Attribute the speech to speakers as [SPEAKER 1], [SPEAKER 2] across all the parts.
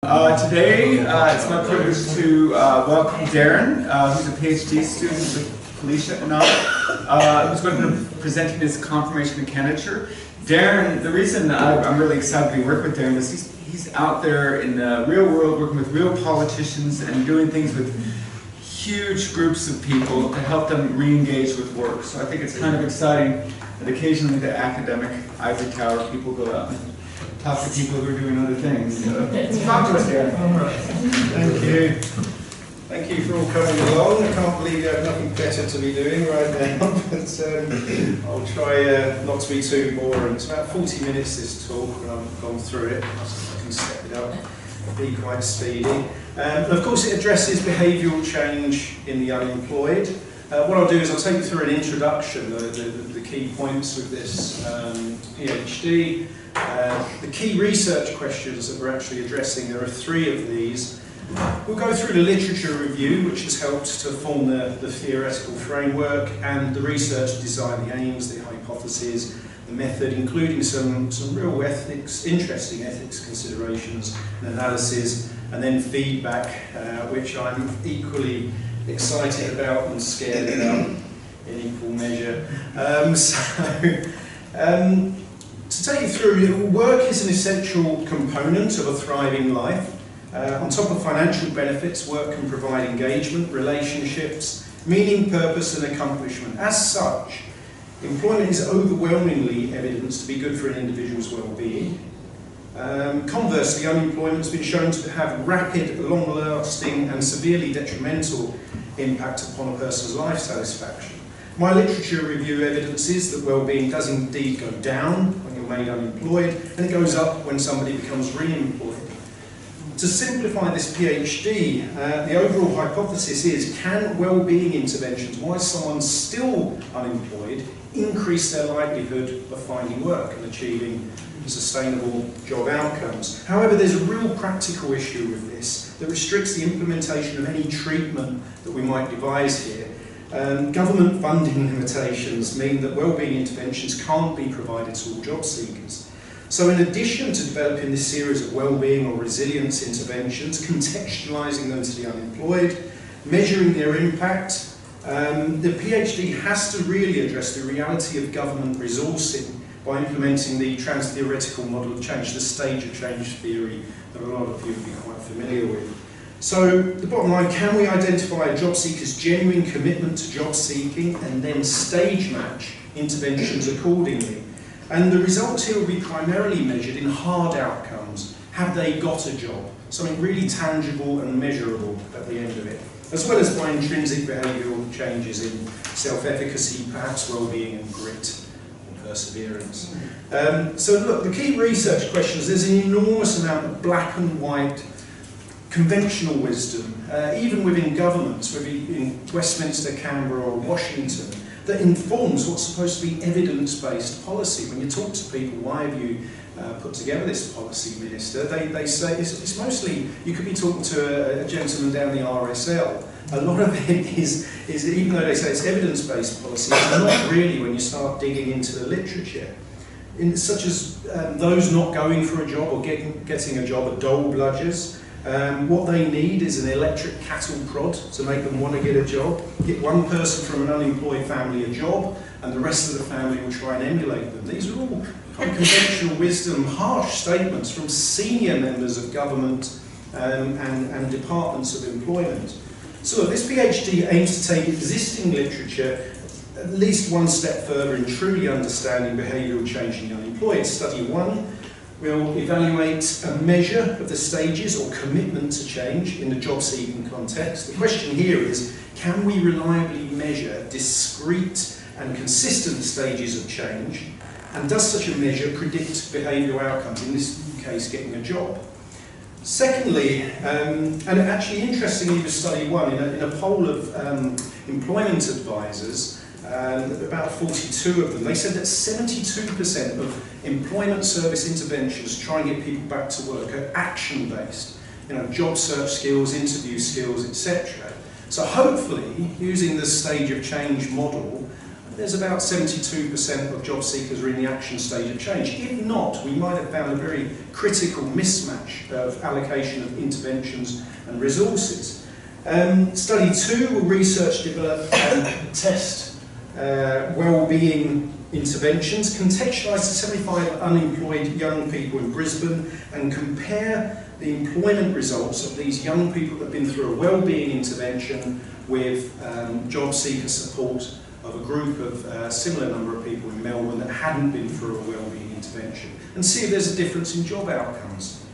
[SPEAKER 1] Today, it's my privilege to welcome Darren, who's a PhD student with Felicia and I, who's going to be presenting his confirmation and candidature. Darren, the reason I'm really excited to work with Darren is he's out there in the real world working with real politicians and doing things with huge groups of people to help them re-engage with work. So I think it's kind of exciting that occasionally the academic ivory tower people go out and talk to people who are doing other things. Talk to us, Darren.
[SPEAKER 2] Thank you. Thank you for all coming along. I can't believe you have nothing better to be doing right now, but I'll try not to be too boring. It's about 40 minutes this talk, and I've gone through it. I can step it up, be quite speedy. And of course it addresses behavioural change in the unemployed. What I'll do is I'll take you through an introduction, the key points with this PhD. The key research questions that we're actually addressing, there are 3 of these. We'll go through the literature review, which has helped to form the theoretical framework, and the research design, the aims, the hypotheses, the method, including some real interesting ethics considerations and analysis, and then feedback, which I'm equally excited about and scared about in equal measure. To take you through, work is an essential component of a thriving life. On top of financial benefits, work can provide engagement, relationships, meaning, purpose and accomplishment. As such, employment is overwhelmingly evidenced to be good for an individual's well-being. Conversely, unemployment has been shown to have rapid, long-lasting and severely detrimental impact upon a person's life satisfaction. My literature review evidences that well-being does indeed go down when you're made unemployed, and it goes up when somebody becomes re-employed. To simplify this PhD, the overall hypothesis is, can well-being interventions, while someone's still unemployed, increase their likelihood of finding work and achieving sustainable job outcomes? However, there's a real practical issue with this that restricts the implementation of any treatment that we might devise here. Government funding limitations mean that wellbeing interventions can't be provided to all job seekers. So in addition to developing this series of wellbeing or resilience interventions, contextualising them to the unemployed, measuring their impact, the PhD has to really address the reality of government resourcing by implementing the trans-theoretical model of change, the stage of change theory that a lot of you will be quite familiar with. So the bottom line, can we identify a job seeker's genuine commitment to job seeking and then stage match interventions accordingly? And the results here will be primarily measured in hard outcomes. Have they got a job? Something really tangible and measurable at the end of it, as well as by intrinsic behavioural changes in self-efficacy, perhaps well-being and grit and perseverance. So look, the key research questions, there's an enormous amount of black and white conventional wisdom, even within governments, whether in Westminster, Canberra or Washington, that informs what's supposed to be evidence-based policy. When you talk to people, why have you put together this policy, Minister? They say it's mostly, you could be talking to a gentleman down the RSL. A lot of it is even though they say it's evidence-based policy, it's not really when you start digging into the literature. Such as those not going for a job or getting a job are dole bludgers. What they need is an electric cattle prod to make them want to get a job. Get one person from an unemployed family a job, and the rest of the family will try and emulate them. These are all conventional wisdom, harsh statements from senior members of government and departments of employment. So this PhD aims to take existing literature at least one step further in truly understanding behavioural change in the unemployed. Study 1. We'll evaluate a measure of the stages or commitment to change in the job-seeking context. The question here is, can we reliably measure discrete and consistent stages of change, and does such a measure predict behavioural outcomes, in this case getting a job? Secondly, and actually interestingly with study 1, in a poll of employment advisors, about 42 of them, they said that 72% of employment service interventions to try and get people back to work are action-based, job search skills, interview skills, etc. So hopefully, using the stage of change model, there's about 72% of job seekers are in the action stage of change. If not, we might have found a very critical mismatch of allocation of interventions and resources. Study 2 will research, develop and test well-being interventions, contextualise the 75 unemployed young people in Brisbane and compare the employment results of these young people that have been through a well-being intervention with job seeker support of a group of a similar number of people in Melbourne that hadn't been through a well-being intervention, and see if there's a difference in job outcomes.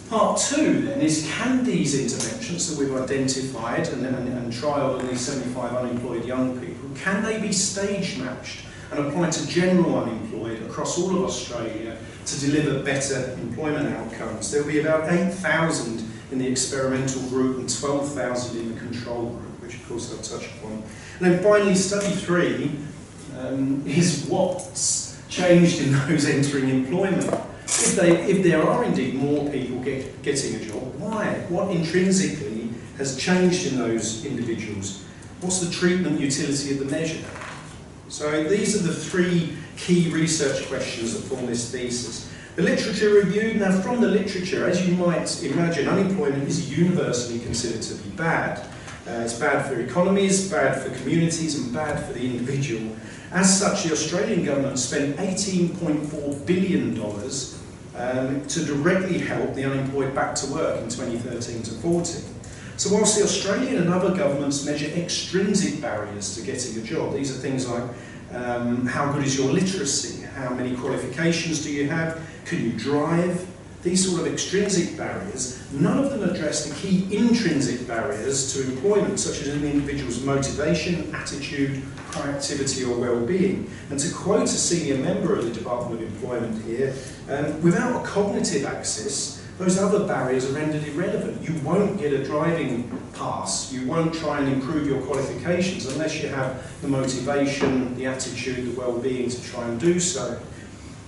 [SPEAKER 2] Part 2 then is, can these interventions that we've identified and trialled on these 75 unemployed young people, can they be stage matched and applied to general unemployed across all of Australia to deliver better employment outcomes? There will be about 8,000 in the experimental group and 12,000 in the control group, which of course I'll touch upon. And then finally, study 3 is what's changed in those entering employment. If there are indeed more people getting a job, why? What intrinsically has changed in those individuals? What's the treatment utility of the measure? So these are the 3 key research questions that form this thesis. The literature review. Now, from the literature, as you might imagine, unemployment is universally considered to be bad. It's bad for economies, bad for communities and bad for the individual. As such, the Australian government spent $18.4 billion to directly help the unemployed back to work in 2013 to 14. So whilst the Australian and other governments measure extrinsic barriers to getting a job, these are things like how good is your literacy, how many qualifications do you have, can you drive, these sort of extrinsic barriers, none of them address the key intrinsic barriers to employment, such as an individual's motivation, attitude, proactivity or well-being. And to quote a senior member of the Department of Employment here, without a cognitive axis, those other barriers are rendered irrelevant. You won't get a driving pass, you won't try and improve your qualifications unless you have the motivation, the attitude, the well-being to try and do so.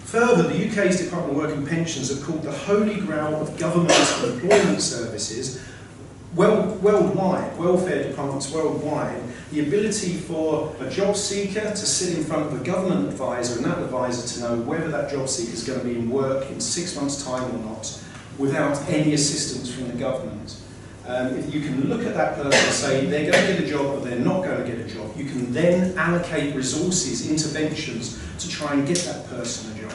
[SPEAKER 2] Further, the UK's Department of Work and Pensions have called the holy grail of government employment services worldwide, welfare departments worldwide, the ability for a job seeker to sit in front of a government advisor and that advisor to know whether that job seeker is going to be in work in 6 months' time or not, without any assistance from the government. If you can look at that person and say they're going to get a job or they're not going to get a job, you can then allocate resources, interventions to try and get that person a job.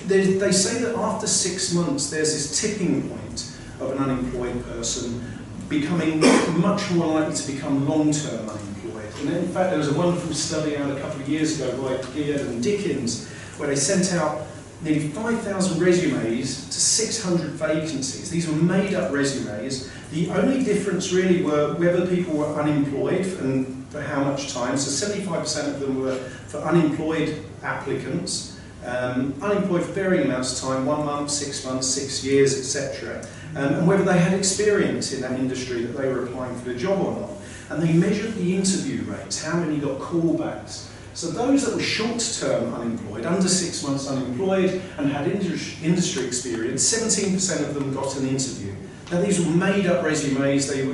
[SPEAKER 2] They say that after 6 months there's this tipping point of an unemployed person becoming much more likely to become long-term unemployed. And in fact there was a wonderful study out a couple of years ago by Beard and Dickens where they sent out nearly 5,000 resumes to 600 vacancies. These were made-up resumes. The only difference really were whether people were unemployed and for how much time. So 75% of them were for unemployed applicants, unemployed for varying amounts of time, 1 month, 6 months, 6 years, etc. And whether they had experience in that industry that they were applying for the job or not. And they measured the interview rates, how many got callbacks. So those that were short-term unemployed, under 6 months unemployed, and had industry experience, 17% of them got an interview. Now these were made-up resumes, they were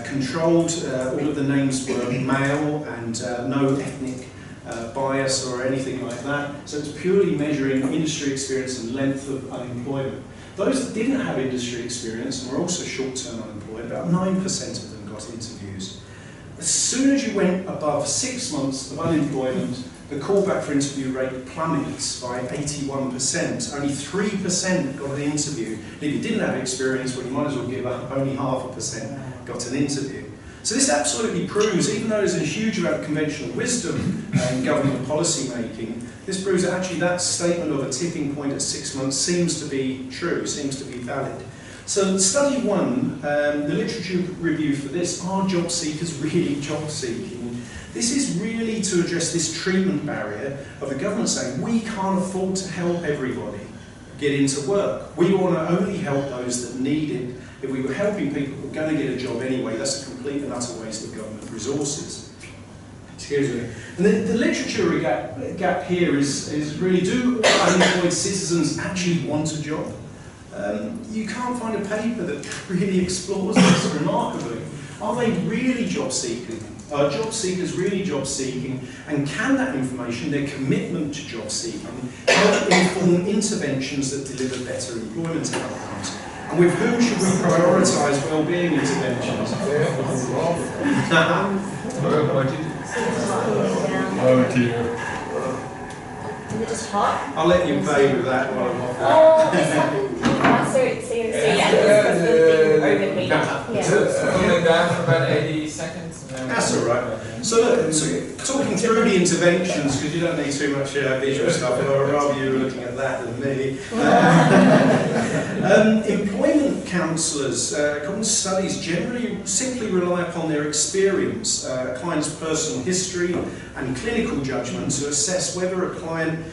[SPEAKER 2] controlled, all of the names were male and no ethnic bias or anything like that. So it's purely measuring industry experience and length of unemployment. Those that didn't have industry experience and were also short-term unemployed, about 9% of them got interviews. As soon as you went above 6 months of unemployment, the callback for interview rate plummets by 81%. Only 3% got an interview. And if you didn't have experience, well, you might as well give up. Only 0.5% got an interview. So this absolutely proves, even though there's a huge amount of conventional wisdom in government policy making, this proves that actually that statement of a tipping point at 6 months seems to be true, seems to be valid. So study 1, the literature review for this, are job seekers really job seeking? This is really to address this treatment barrier of the government saying we can't afford to help everybody get into work. We want to only help those that need it. If we were helping people who are going to get a job anyway, that's a complete and utter waste of government resources. Excuse me. And the literature gap here is really, do unemployed citizens actually want a job? You can't find a paper that really explores this remarkably. Are they really job seeking? Are job seekers really job seeking, and can that information, their commitment to job seeking, help inform interventions that deliver better employment outcomes? And with whom should we prioritise wellbeing interventions?
[SPEAKER 3] Oh dear.
[SPEAKER 4] Is it just hot?
[SPEAKER 2] I'll let you play with that while I'm off.
[SPEAKER 4] Oh, this happened. So yeah, overheat.
[SPEAKER 3] Cooling down for about 80 seconds.
[SPEAKER 2] That's all right. So look, talking through the interventions, because you don't need too much visual stuff, I'd rather you were looking at that than me. Employment counsellors, according to studies, generally simply rely upon their experience, a client's personal history and clinical judgment to assess whether a client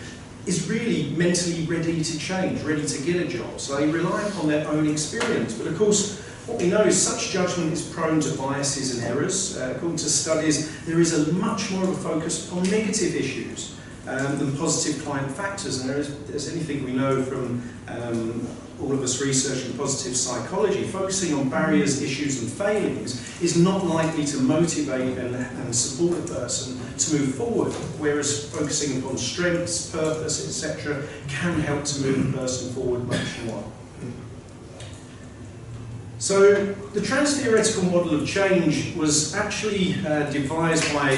[SPEAKER 2] is really mentally ready to change, ready to get a job. So they rely upon their own experience. But of course, what we know is such judgment is prone to biases and errors. According to studies, there is a much more of a focus on negative issues than positive client factors. And there's anything we know from all of us researching positive psychology, focusing on barriers, issues and failings is not likely to motivate and support a person to move forward, whereas focusing upon strengths, purpose, etc. can help to move a person forward much more. So the trans-theoretical model of change was actually devised by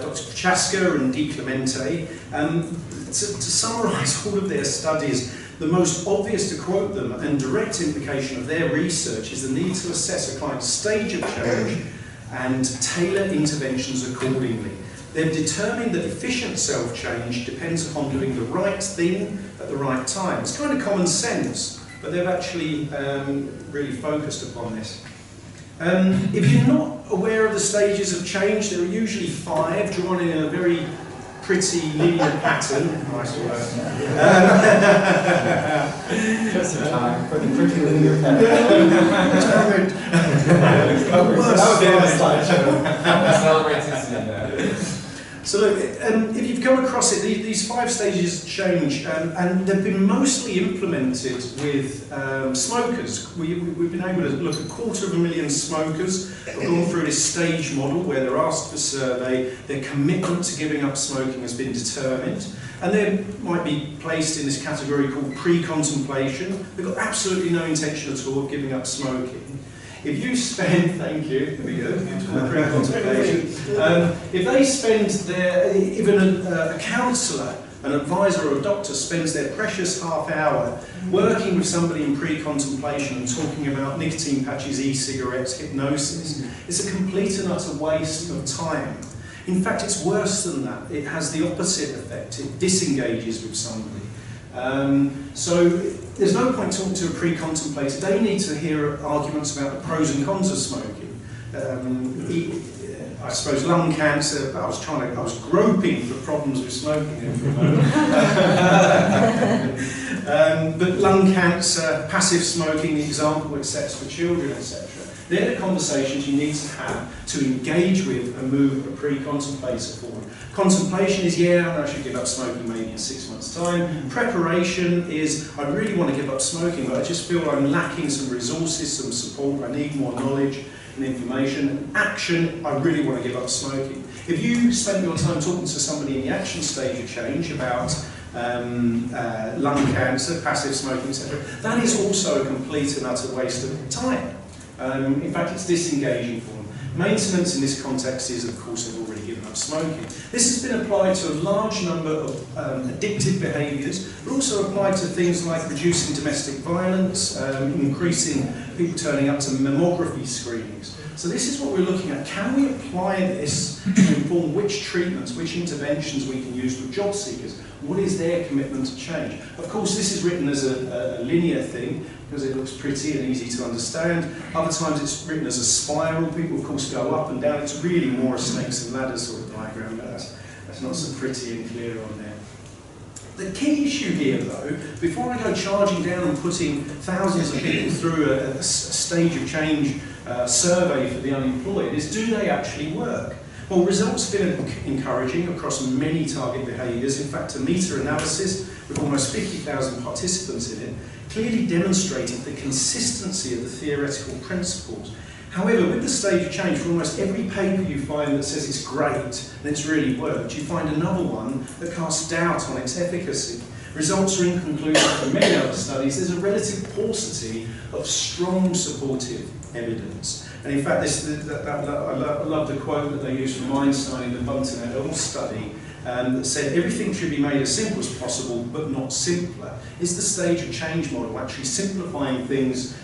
[SPEAKER 2] Dr. Prochaska and Di Clemente. To summarise all of their studies, the most obvious, to quote them, and direct implication of their research is the need to assess a client's stage of change and tailor interventions accordingly. They've determined that efficient self-change depends upon doing the right thing at the right time. It's kind of common sense, but they've actually really focused upon this. If you're not aware of the stages of change, there are usually 5, drawn in a very pretty linear pattern. Nice word.
[SPEAKER 3] Just in time for the pretty linear pattern. That would be a slideshow.
[SPEAKER 2] So look, if you've come across it, these 5 stages of change, and they've been mostly implemented with smokers. We've been able to look at 250,000 smokers who've gone through this stage model where they're asked for survey, their commitment to giving up smoking has been determined, and they might be placed in this category called pre-contemplation. They've got absolutely no intention at all of giving up smoking. If you spend, thank you, there we go, pre-contemplation. If they spend even a counsellor, an advisor or a doctor spends their precious half hour working with somebody in pre-contemplation and talking about nicotine patches, e-cigarettes, hypnosis, it's a complete and utter waste of time. In fact, it's worse than that. It has the opposite effect. It disengages with somebody. So there's no point talking to a pre-contemplator. They need to hear arguments about the pros and cons of smoking. I suppose lung cancer. I was groping for problems with smoking there for a moment. But lung cancer, passive smoking, the example it sets for children, etc. They're the conversations you need to have to engage with and move a pre-contemplator forward. Contemplation is, yeah, I should give up smoking maybe in 6 months' time. Preparation is, I really want to give up smoking, but I just feel I'm lacking some resources, some support, I need more knowledge and information. And action, I really want to give up smoking. If you spend your time talking to somebody in the action stage of change about lung cancer, passive smoking, etc., that is also a complete and utter waste of time. In fact, it's disengaging for them. Maintenance in this context is, of course, they've already given up smoking. This has been applied to a large number of addictive behaviours, but also applied to things like reducing domestic violence, increasing people turning up to mammography screenings. So this is what we're looking at. Can we apply this to inform which treatments, which interventions we can use with job seekers? What is their commitment to change? Of course, this is written as a linear thing because it looks pretty and easy to understand. Other times it's written as a spiral. People, of course, go up and down. It's really more a snakes and ladders sort of diagram, but that's not so pretty and clear on there. The key issue here, though, before I go charging down and putting thousands of people through a stage of change survey for the unemployed, is do they actually work? Well, results have been encouraging across many target behaviours. In fact, a meta-analysis with almost 50,000 participants in it clearly demonstrated the consistency of the theoretical principles. However, with the stage of change, for almost every paper you find that says it's great and it's really worked, you find another one that casts doubt on its efficacy. Results are inconclusive from many other studies. There's a relative paucity of strong supportive evidence. And in fact, I love the quote that they used from Einstein in the Bunton et al. Study that said, everything should be made as simple as possible, but not simpler. Is the stage of change model actually simplifying things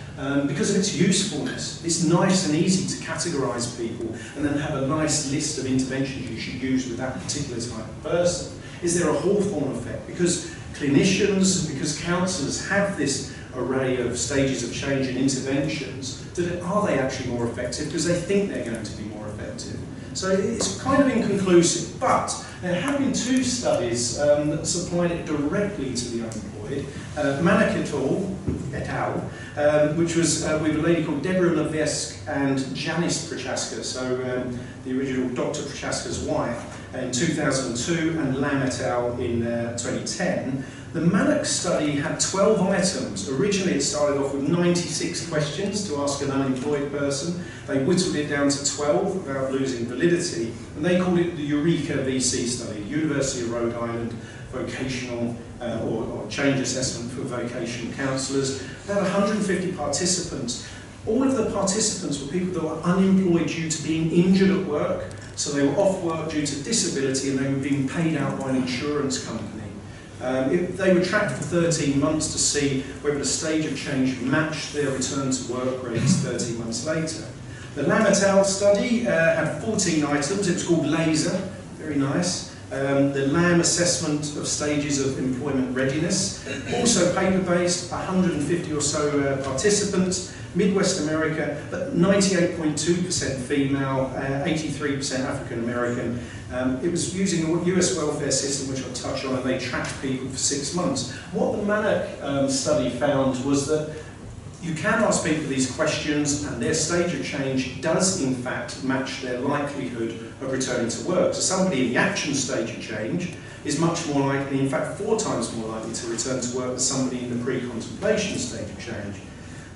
[SPEAKER 2] because of its usefulness? It's nice and easy to categorise people and then have a nice list of interventions you should use with that particular type of person. Is there a Hawthorne effect? Because clinicians, because counsellors have this array of stages of change and interventions, are they actually more effective because they think they're going to be more effective? So it's kind of inconclusive, but there have been two studies that supplied it directly to the unemployed. Manak et al., which was with a lady called Deborah Levesque and Janice Prochaska, so the original Dr. Prochaska's wife, in 2002, and Lam et al. In 2010. The Manak study had 12 items. Originally it started off with 96 questions to ask an unemployed person. They whittled it down to 12 without losing validity, and they called it the Eureka VC study, University of Rhode Island Vocational or Change Assessment for Vocational Counsellors. About 150 participants. All of the participants were people that were unemployed due to being injured at work, so they were off work due to disability and they were being paid out by an insurance company. They were tracked for 13 months to see whether the stage of change matched their return to work rates 13 months later. The Lam et al. Study had 14 items. It was called LASER, very nice. The Lam assessment of stages of employment readiness, also paper-based, 150 or so participants, Midwest America, but 98.2% female, 83% African American. It was using a US welfare system, which I'll touch on, and they tracked people for 6 months. What the Manak study found was that you can ask people these questions and their stage of change does in fact match their likelihood of returning to work. So somebody in the action stage of change is much more likely, in fact 4 times more likely to return to work than somebody in the pre-contemplation stage of change.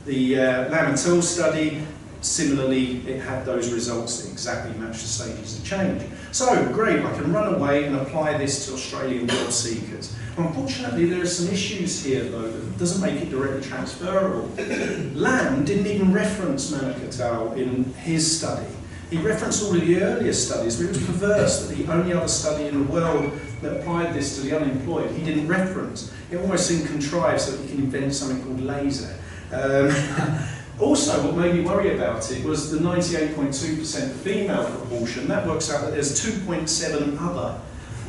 [SPEAKER 2] The Lam et al. Study, similarly, it had those results that exactly match the stages of change. So, great, I can run away and apply this to Australian job seekers. Unfortunately, there are some issues here, though, that doesn't make it directly transferable. Lam didn't even reference Manak et al. In his study. He referenced all of the earlier studies, but it was perverse that the only other study in the world that applied this to the unemployed, he didn't reference. It almost seemed contrived so that he can invent something called laser. Also, what made me worry about it was the 98.2% female proportion. That works out that there's 2.7 other.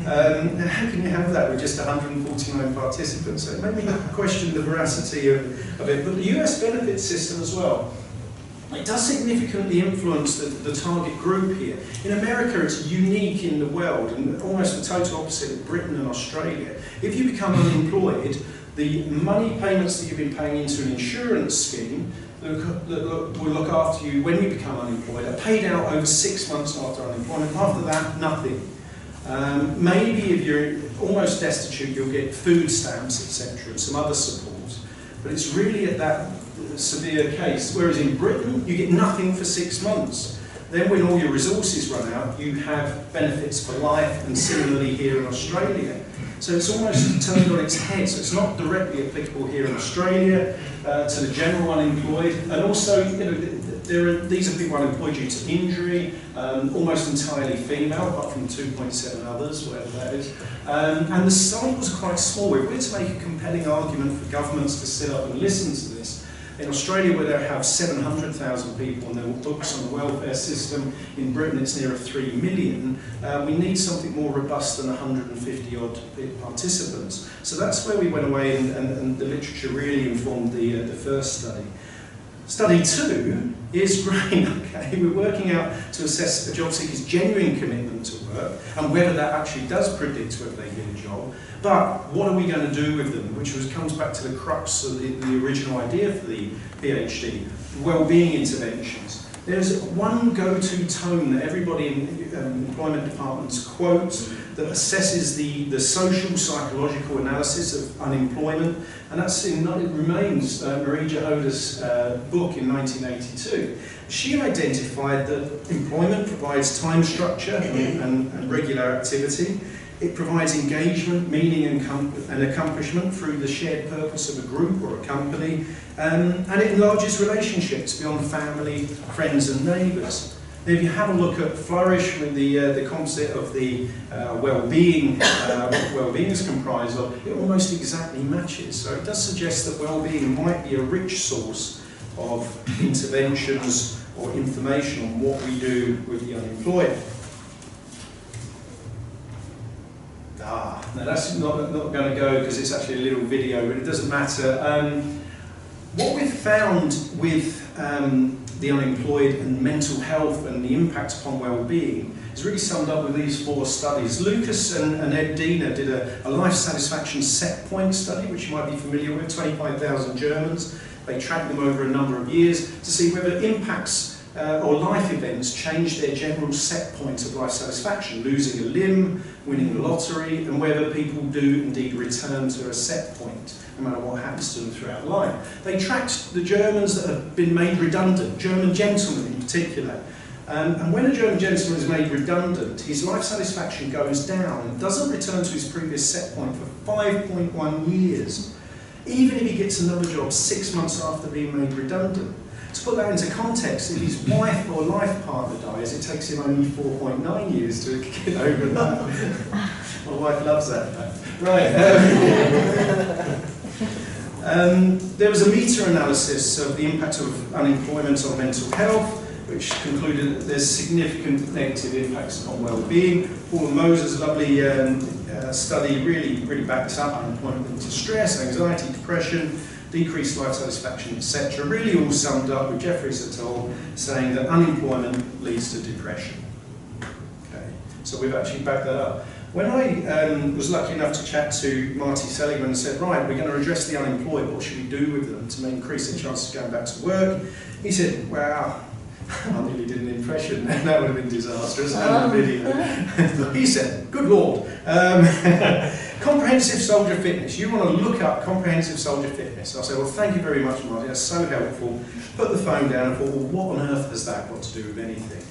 [SPEAKER 2] And how can you have that with just 149 participants? So it made me question the veracity of it. But the US benefits system as well, it does significantly influence the target group here. In America, it's unique in the world and almost the total opposite of Britain and Australia. If you become unemployed, the money payments that you've been paying into an insurance scheme that will look after you when you become unemployed are paid out over 6 months after unemployment. After that, nothing. Maybe if you're almost destitute, you'll get food stamps, etc., and some other support. But it's really at that severe case. Whereas in Britain, you get nothing for 6 months. Then when all your resources run out, you have benefits for life, and similarly here in Australia. So it's almost turned on its head. So it's not directly applicable here in Australia to the general unemployed. And also, you know, these are people unemployed due to injury, almost entirely female, apart from 2.7 others, whatever that is. And the samples are quite small. If we're to make a compelling argument for governments to sit up and listen to this, in Australia, where they have 700,000 people on their books on the welfare system, in Britain it's near 3 million, we need something more robust than 150-odd participants. So that's where we went away, and the literature really informed the first study. Study 2 is great, okay? We're working out to assess a job seeker's genuine commitment to work and whether that actually does predict whether they get a job. But what are we going to do with them? Which comes back to the crux of the original idea for the PhD, well-being interventions. There's one go-to tone that everybody in employment departments quotes that assesses the social psychological analysis of unemployment, and that's it remains Marie Jahoda's book in 1982. She identified that employment provides time structure and regular activity. It provides engagement, meaning and accomplishment through the shared purpose of a group or a company, and it enlarges relationships beyond family, friends and neighbours. Now, if you have a look at Flourish with the concept of the well-being, what well-being is comprised of, it almost exactly matches. So it does suggest that well-being might be a rich source of interventions or information on what we do with the unemployed. Now that's not going to go because it's actually a little video, but it doesn't matter. What we've found with the unemployed and mental health and the impact upon well-being is really summed up with these 4 studies. Lucas and Ed Diener did a life satisfaction set point study, which you might be familiar with, 25,000 Germans. They tracked them over a number of years to see whether impacts or life events change their general set point of life satisfaction, losing a limb, winning the lottery, and whether people do indeed return to a set point, no matter what happens to them throughout life. They tracked the Germans that have been made redundant, German gentlemen in particular. And when a German gentleman is made redundant, his life satisfaction goes down and doesn't return to his previous set point for 5.1 years, even if he gets another job 6 months after being made redundant. To put that into context, if his wife or life partner dies, it takes him only 4.9 years to get over that. My wife loves that fact. Right. There was a meta-analysis of the impact of unemployment on mental health, which concluded that there's significant negative impacts on well-being. Paul and Moser's lovely study really backed this up. Unemployment into stress, anxiety, depression, decreased life satisfaction, etc. Really all summed up with Jeffries et al. Saying that unemployment leads to depression. Okay, so we've actually backed that up. When I was lucky enough to chat to Marty Seligman and said, right, we're going to address the unemployed, what should we do with them to increase their chances of going back to work? He said, well, I nearly did an impression, that would have been disastrous, and the video. He said, good Lord, comprehensive soldier fitness. You want to look up comprehensive soldier fitness. I said, well, thank you very much, Marty, that's so helpful. Put the phone down and thought, well, what on earth has that got to do with anything?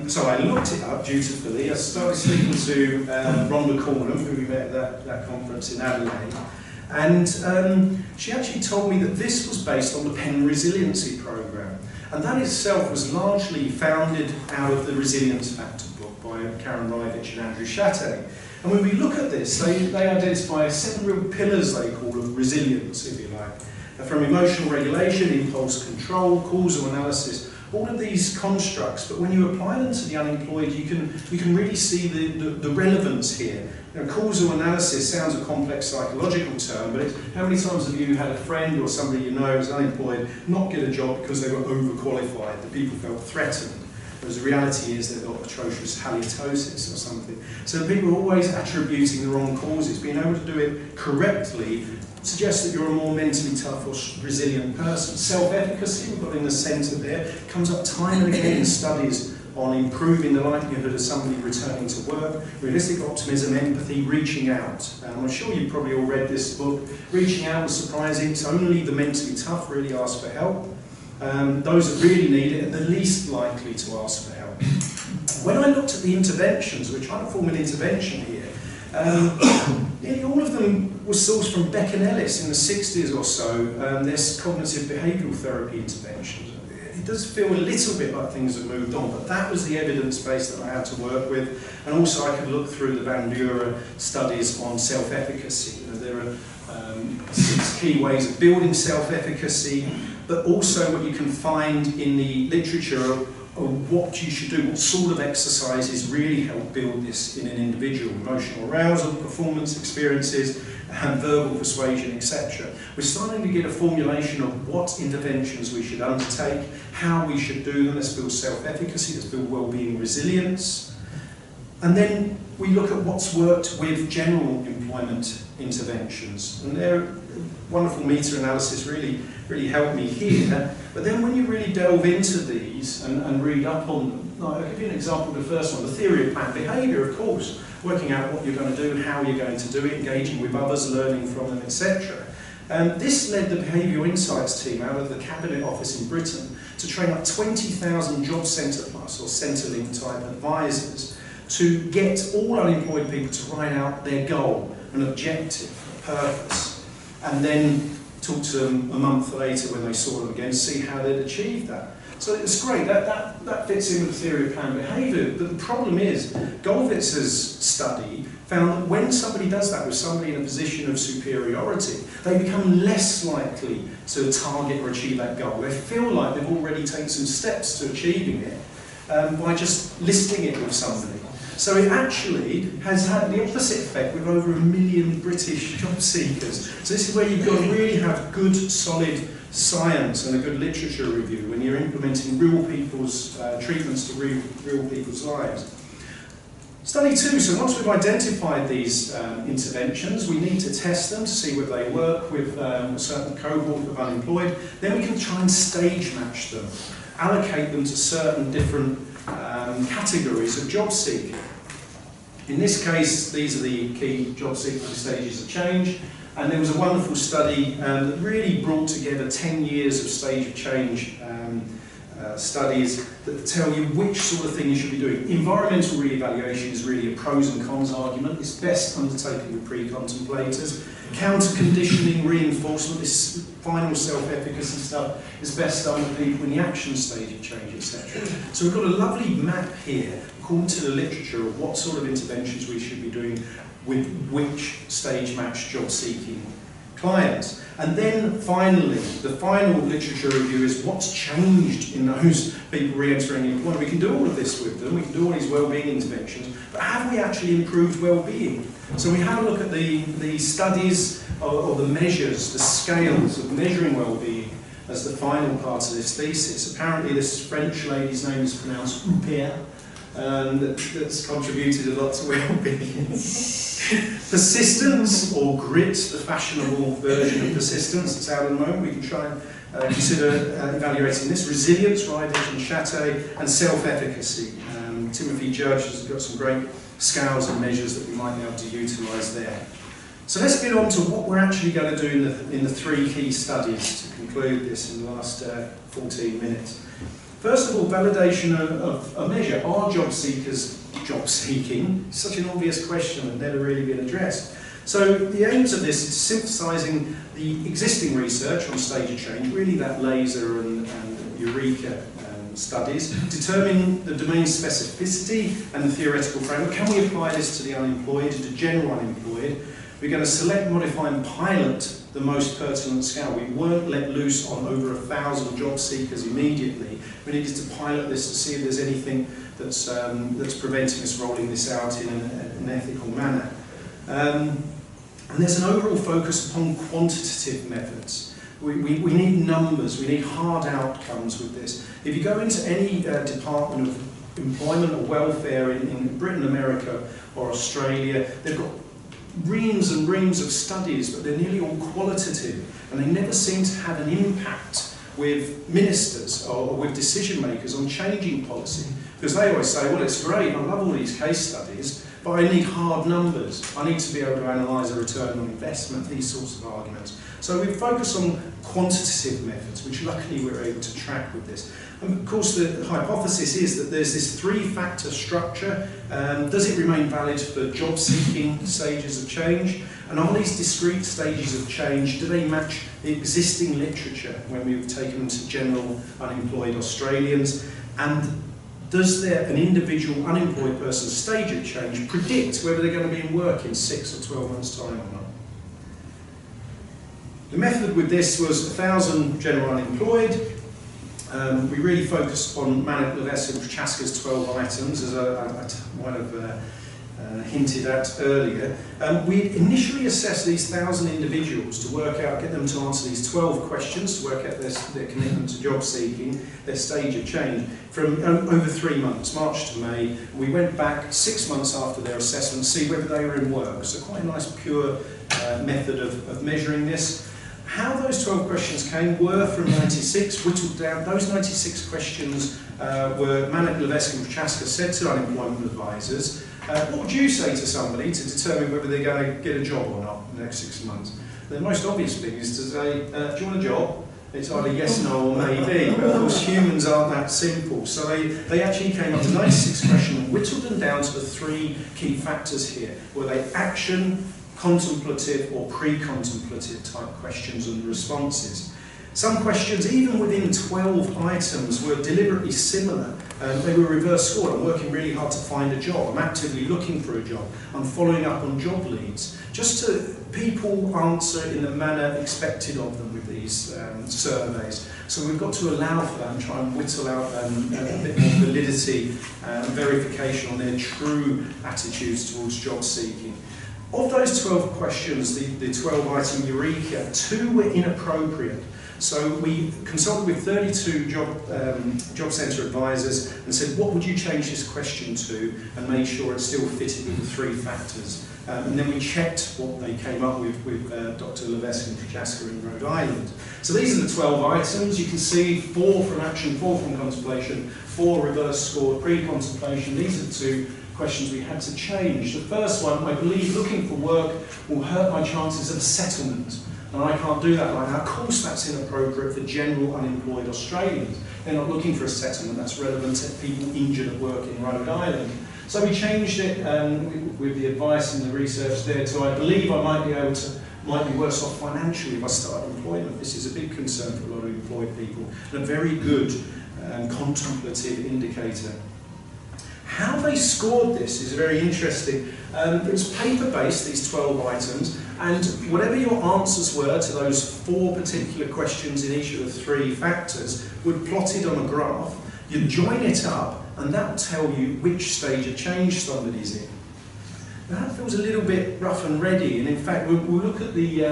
[SPEAKER 2] So I looked it up dutifully. I started speaking to Rhonda Cornham, who we met at that conference in Adelaide. And she actually told me that this was based on the Penn Resiliency Programme. And that itself was largely founded out of the Resilience Factor book by Karen Rivich and Andrew Shattay. And when we look at this, they identify 7 real pillars, they call, of resilience, if you like. From emotional regulation, impulse control, causal analysis, all of these constructs, but when you apply them to the unemployed, you can really see the relevance here. You know, causal analysis sounds a complex psychological term, but how many times have you had a friend or somebody you know who's unemployed not get a job because they were overqualified, that people felt threatened? Whereas the reality is they've got atrocious halitosis or something. So people are always attributing the wrong causes. Being able to do it correctly suggests that you're a more mentally tough or resilient person. Self-efficacy, we've got in the centre there, comes up time and again in studies on improving the likelihood of somebody returning to work. Realistic optimism, empathy, reaching out. I'm sure you've probably all read this book. Reaching out was surprising. It's only the mentally tough really ask for help. Those that really need it are the least likely to ask for help. When I looked at the interventions, we're trying to form an intervention here, nearly all of them were sourced from Beck and Ellis in the 60s or so. There's cognitive behavioural therapy interventions. It does feel a little bit like things have moved on, but that was the evidence base that I had to work with. And also I could look through the Van Dura studies on self-efficacy. You know, there are 6 key ways of building self-efficacy, but also what you can find in the literature of what you should do, what sort of exercises really help build this in an individual. Emotional arousal, performance experiences, and verbal persuasion, etc. We're starting to get a formulation of what interventions we should undertake, how we should do them. Let's build self-efficacy, let's build well-being resilience. And then we look at what's worked with general employment interventions. And their wonderful meta-analysis really helped me here. But then when you really delve into these and read up on them, I'll give you an example of the first one, the theory of planned behaviour, of course, working out what you're going to do, how you're going to do it, engaging with others, learning from them, etc. This led the Behavioural Insights team out of the Cabinet Office in Britain to train up 20,000 Job Centre Plus or Centrelink type advisors to get all unemployed people to write out their goal, an objective, a purpose, and then talk to them a month later when they saw them again, see how they'd achieved that. So it's great, that fits in with the theory of planned behaviour, but the problem is, Golvitz's study found that when somebody does that with somebody in a position of superiority, they become less likely to target or achieve that goal. They feel like they've already taken some steps to achieving it by just listing it with somebody. So it actually has had the opposite effect with over 1 million British job seekers. So this is where you've got to really have good, solid science and a good literature review when you're implementing real people's treatments to real people's lives. Study 2, so once we've identified these interventions, we need to test them to see whether they work with a certain cohort of unemployed. Then we can try and stage match them, allocate them to certain different categories of job seeking. In this case, these are the key job seeking stages of change, and there was a wonderful study that really brought together 10 years of stage of change studies that tell you which sort of thing you should be doing. Environmental re-evaluation is really a pros and cons argument. It's best undertaken with pre-contemplators. Counter-conditioning, reinforcement, this final self-efficacy stuff is best done with people in the action stage of change, etc. So we've got a lovely map here, according to the literature, of what sort of interventions we should be doing with which stage-matched job-seeking clients. And then finally, the final literature review is what's changed in those people re-entering employment. We can do all of this with them, we can do all these well-being interventions, but have we actually improved well-being? So we have a look at the studies or the measures, the scales of measuring well-being as the final part of this thesis. Apparently this French lady's name is pronounced Huppert, that's contributed a lot to well-being. Persistence, or grit, the fashionable version of persistence that's out at the moment. We can try and consider evaluating this. Resilience, Readiness and Chateau, and self-efficacy. Timothy Judge has got some great scales and measures that we might be able to utilise there. So let's get on to what we're actually going to do in the 3 key studies to conclude this in the last 14 minutes. First of all, validation of a measure. Are job seekers job seeking? Such an obvious question that never really been addressed. So the aims of this is synthesising the existing research on stage of change, really that laser and Eureka studies, determine the domain specificity and the theoretical framework. Can we apply this to the unemployed, to general unemployed? We're going to select, modify and pilot the most pertinent scale. We weren't let loose on over 1,000 job seekers immediately. We needed to pilot this to see if there's anything that's preventing us rolling this out in an ethical manner. And there's an overall focus upon quantitative methods. We need numbers, we need hard outcomes with this. If you go into any department of employment or welfare in Britain, America or Australia, they've got reams and reams of studies, but they're nearly all qualitative, and they never seem to have an impact with ministers or with decision makers on changing policy. Because they always say, well, it's great, I love all these case studies, but I need hard numbers. I need to be able to analyse a return on investment, these sorts of arguments. So we focus on quantitative methods, which luckily we're able to track with this. And of course, the hypothesis is that there's this 3-factor structure. Does it remain valid for job-seeking stages of change? And are these discrete stages of change, do they match the existing literature when we've taken them to general unemployed Australians? And does an individual unemployed person's stage of change predict whether they're going to be in work in 6 or 12 months' time or not? The method with this was 1,000 general unemployed. We really focused on Manik Levesque and Prochaska's 12 items as one of hinted at earlier. We initially assessed these 1,000 individuals to work out, get them to answer these 12 questions, to work out their commitment to job seeking, their stage of change, from over 3 months, March to May. We went back 6 months after their assessment to see whether they were in work. So quite a nice pure method of measuring this. How those 12 questions came were from 96, whittled down. Those 96 questions were Manek, Levesque and Prochaska said to unemployment advisors, what would you say to somebody to determine whether they're going to get a job or not in the next 6 months? The most obvious thing is to say, do you want a job? It's either yes, no or maybe, but of course humans aren't that simple. So they actually came up to 96 questions and whittled them down to the 3 key factors here. Were they action, contemplative or pre-contemplative type questions and responses? Some questions, even within 12 items, were deliberately similar. They were reverse scored. I'm working really hard to find a job. I'm actively looking for a job. I'm following up on job leads. Just to people answer in the manner expected of them with these surveys. So we've got to allow for that and try and whittle out a bit more validity and verification on their true attitudes towards job seeking. Of those 12 questions, the 12 item eureka, 2 were inappropriate. So we consulted with 32 job centre advisors and said, what would you change this question to, and made sure it still fitted with the 3 factors. And then we checked what they came up with Dr. Levesque and Prochaska in Rhode Island. So these are the 12 items. You can see 4 from action, 4 from contemplation, 4 reverse scored, pre-contemplation. These are the 2 questions we had to change. The first one, I believe looking for work will hurt my chances of a settlement. And I can't do that right now. Of course that's inappropriate for general unemployed Australians. They're not looking for a settlement. That's relevant to people injured at work in Rhode Island. So we changed it with the advice and the research there to, I believe I might be worse off financially if I start employment. This is a big concern for a lot of employed people and a very good contemplative indicator. How they scored this is very interesting. It was paper-based, these 12 items, and whatever your answers were to those 4 particular questions in each of the 3 factors were plotted on a graph. You join it up, and that will tell you which stage of change somebody's in. Now, that feels a little bit rough and ready, and in fact we'll look at the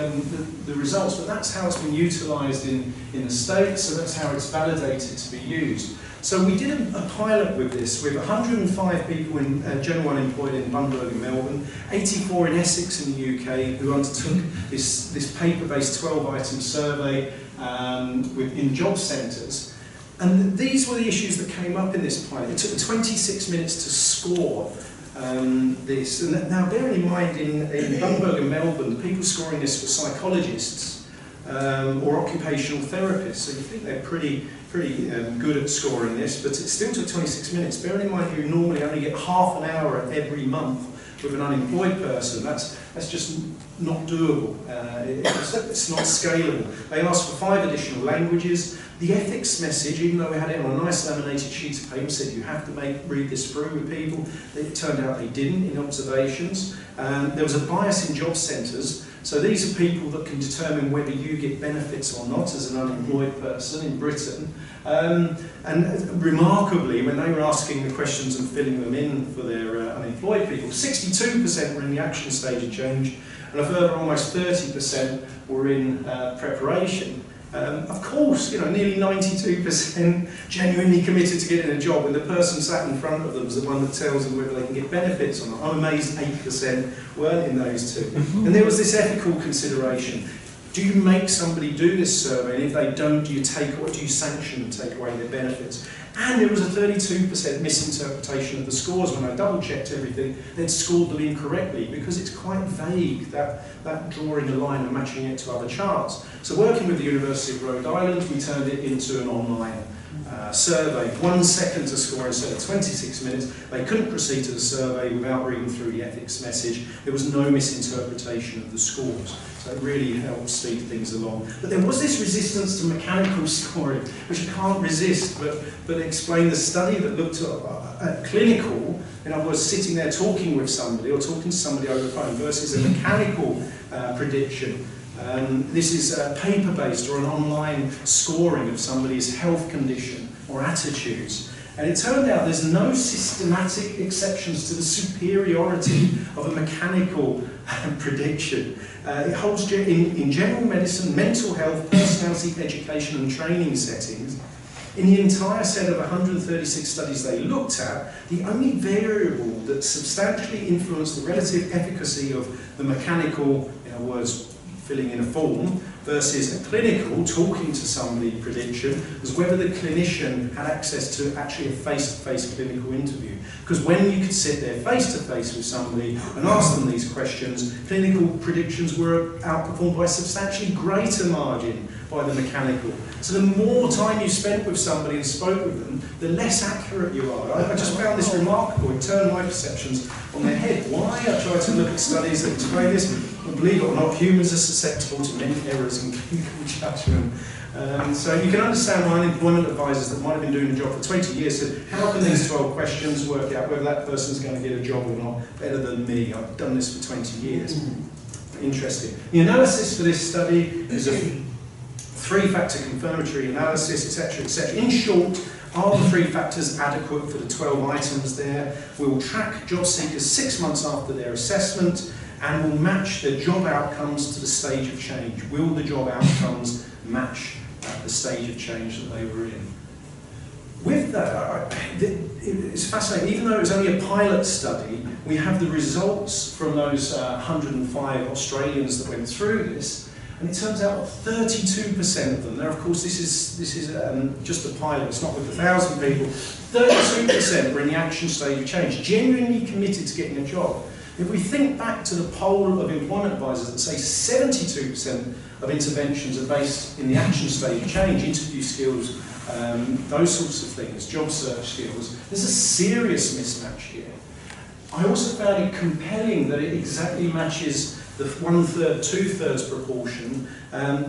[SPEAKER 2] results, but that's how it's been utilised in the States, so that's how it's validated to be used. So we did a pilot with this, with 105 people in general unemployed in Bundaberg and Melbourne, 84 in Essex in the UK, who undertook this paper-based 12-item survey in job centres. And these were the issues that came up in this pilot. It took 26 minutes to score this. And now, bearing in mind, in Bundaberg and Melbourne, the people scoring this were psychologists or occupational therapists. So you think they're pretty good at scoring this, but it still took 26 minutes. Bearing in mind you normally only get half an hour every month with an unemployed person. That's just not doable. It's not scalable. They asked for 5 additional languages. The ethics message, even though we had it on a nice laminated sheet of paper, said you have to read this through with people. It turned out they didn't in observations. There was a bias in job centres. So these are people that can determine whether you get benefits or not as an unemployed person in Britain. And remarkably, when they were asking the questions and filling them in for their unemployed people, 62% were in the action stage of change, and a further almost 30% were in preparation. Of course, nearly 92% genuinely committed to getting a job, and the person sat in front of them is the one that tells them whether they can get benefits or not. I'm amazed 8% weren't in those 2. And there was this ethical consideration. Do you make somebody do this survey, and if they don't, do you sanction and take away their benefits? And there was a 32% misinterpretation of the scores. When I double-checked everything, they'd scored them incorrectly because it's quite vague, that drawing a line and matching it to other charts. So working with the University of Rhode Island, we turned it into an online survey. 1 second to score instead of 26 minutes. They couldn't proceed to the survey without reading through the ethics message. There was no misinterpretation of the scores. So it really helped speed things along. But there was this resistance to mechanical scoring, which I can't resist, but explain the study that looked at clinical, in other words, sitting there talking with somebody or talking to somebody over the phone versus a mechanical prediction. This is paper-based or an online scoring of somebody's health condition or attitudes. And it turned out there's no systematic exceptions to the superiority of a mechanical prediction. It holds in general medicine, mental health, personality, education and training settings. In the entire set of 136 studies they looked at, the only variable that substantially influenced the relative efficacy of the mechanical, in other words, filling in a form, versus a clinical, talking to somebody prediction, was whether the clinician had access to actually a face-to-face clinical interview. Because when you could sit there face-to-face with somebody and ask them these questions, clinical predictions were outperformed by a substantially greater margin by the mechanical. So the more time you spent with somebody and spoke with them, the less accurate you are. I just found this remarkable. It turned my perceptions on their head. Why? I tried to look at studies that explain this. Well, believe it or not, humans are susceptible to many errors in clinical judgment. So you can understand why unemployment advisors that might have been doing the job for 20 years said, how can these 12 questions work out whether that person's going to get a job or not better than me? I've done this for 20 years. Interesting. The analysis for this study is a three-factor confirmatory analysis, etc., etc. In short, are the three factors adequate for the 12 items there? We will track job seekers 6 months after their assessment and will match their job outcomes to the stage of change. Will the job outcomes match the stage of change that they were in? With that, it's fascinating. Even though it was only a pilot study, we have the results from those 105 Australians that went through this. And it turns out 32% of them, now of course this is just a pilot, it's not with 1,000 people, 32% were in the action stage of change, genuinely committed to getting a job. If we think back to the poll of employment advisors that say 72% of interventions are based in the action stage of change, interview skills, those sorts of things, job search skills, there's a serious mismatch here. I also found it compelling that it exactly matches the 1/3, 2/3 proportion,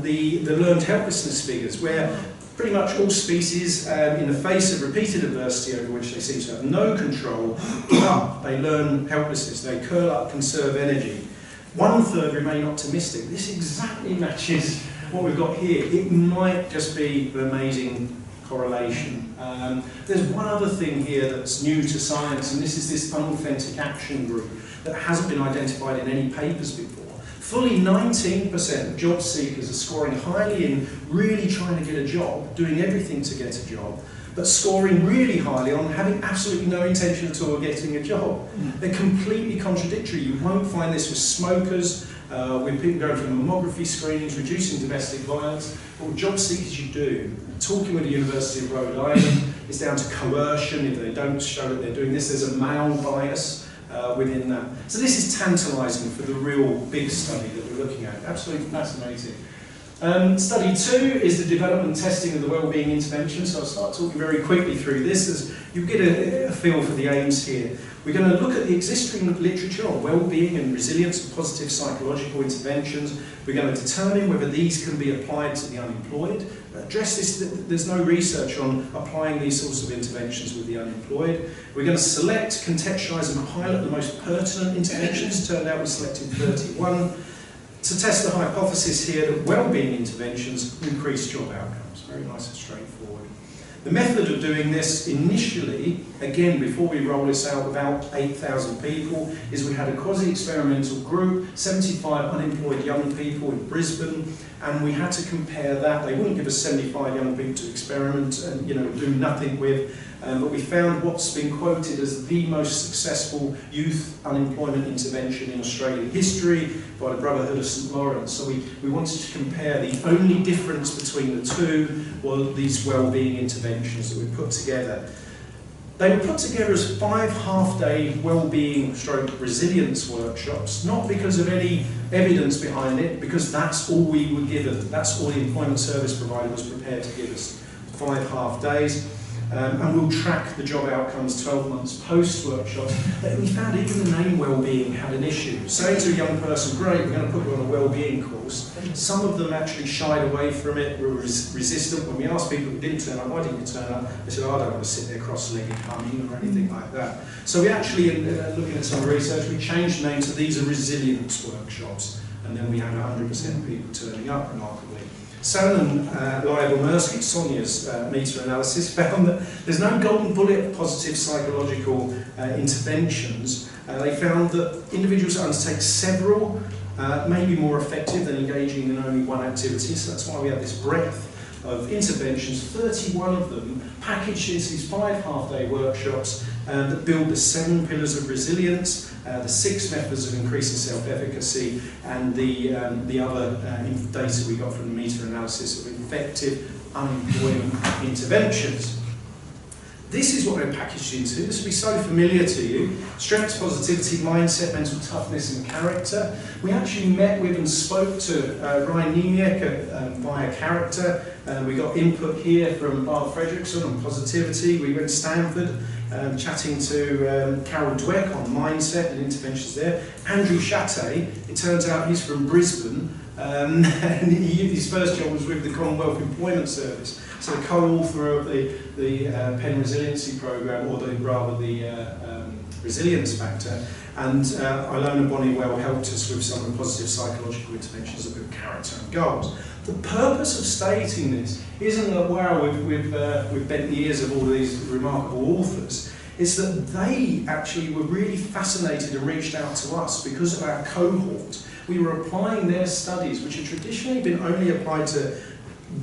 [SPEAKER 2] the learned helplessness figures, where pretty much all species, in the face of repeated adversity over which they seem to have no control, give up, they learn helplessness, they curl up, conserve energy. 1/3 remain optimistic. This exactly matches what we've got here. It might just be an amazing correlation. There's one other thing here that's new to science, and this is this unauthentic action group that hasn't been identified in any papers before. Fully 19% of job seekers are scoring highly in really trying to get a job, doing everything to get a job, but scoring really highly on having absolutely no intention at all of getting a job. They're completely contradictory. You won't find this with smokers, with people going through mammography screenings, reducing domestic violence. But with job seekers you do. Talking with the University of Rhode Island, it's down to coercion. If they don't show that they're doing this, there's a male bias within that. So this is tantalising for the real big study that we're looking at. Absolutely fascinating. Study 2 is the development and testing of the wellbeing intervention. So I'll start talking very quickly through this as you get a feel for the aims here. We're going to look at the existing literature on wellbeing and resilience and positive psychological interventions. We're going to determine whether these can be applied to the unemployed. Address this, there's no research on applying these sorts of interventions with the unemployed. We're going to select, contextualise and pilot the most pertinent interventions. Turned out we selected 31. To test the hypothesis here that wellbeing interventions increase job outcomes. Very nice and straightforward. The method of doing this initially, again before we roll this out about 8,000 people, is we had a quasi-experimental group, 75 unemployed young people in Brisbane, and we had to compare that. They wouldn't give us 75 young people to experiment and do nothing with, but we found what's been quoted as the most successful youth unemployment intervention in Australian history by the Brotherhood of St Lawrence. So we wanted to compare. The only difference between the two were these wellbeing interventions that we put together. They were put together as 5 half-day wellbeing stroke resilience workshops, not because of any evidence behind it, because that's all we were given. That's all the employment service provider was prepared to give us. 5 half days. And we'll track the job outcomes 12 months post-workshop. We found even the name wellbeing had an issue. Saying to a young person, great, we're going to put you on a wellbeing course. Some of them actually shied away from it, were resistant. When we asked people who didn't turn up, why didn't you turn up? They said, oh, I don't want to sit there cross-legged humming or anything like that. So we actually, looking at some research, we changed the name to these are resilience workshops. And then we had 100% people turning up remarkably. Sam and Lyable-Mirsky, Sonia's meta-analysis, found that there's no golden bullet of positive psychological interventions. They found that individuals that undertake several may be more effective than engaging in only one activity, so that's why we have this breadth of interventions, 31 of them packaged into these 5 half-day workshops that build the 7 pillars of resilience, the 6 methods of increasing self-efficacy, and the other data we got from the meta-analysis of effective unemployment interventions. This is what they're packaged into. This will be so familiar to you. Strengths, positivity, mindset, mental toughness and character. We actually met with and spoke to Ryan Niemiec via character. We got input here from Bart Fredrickson on positivity. We went to Stanford chatting to Carol Dweck on mindset and interventions there. Andrew Chatte, it turns out he's from Brisbane, and his first job was with the Commonwealth Employment Service. So the co-author of the Penn Resiliency Programme, or rather the Resilience Factor, and Ilona Bonnewell helped us with some of the positive psychological interventions that build character and goals. The purpose of stating this isn't that, wow, we've bent the ears of all these remarkable authors. It's that they actually were really fascinated and reached out to us because of our cohort. We were applying their studies, which had traditionally been only applied to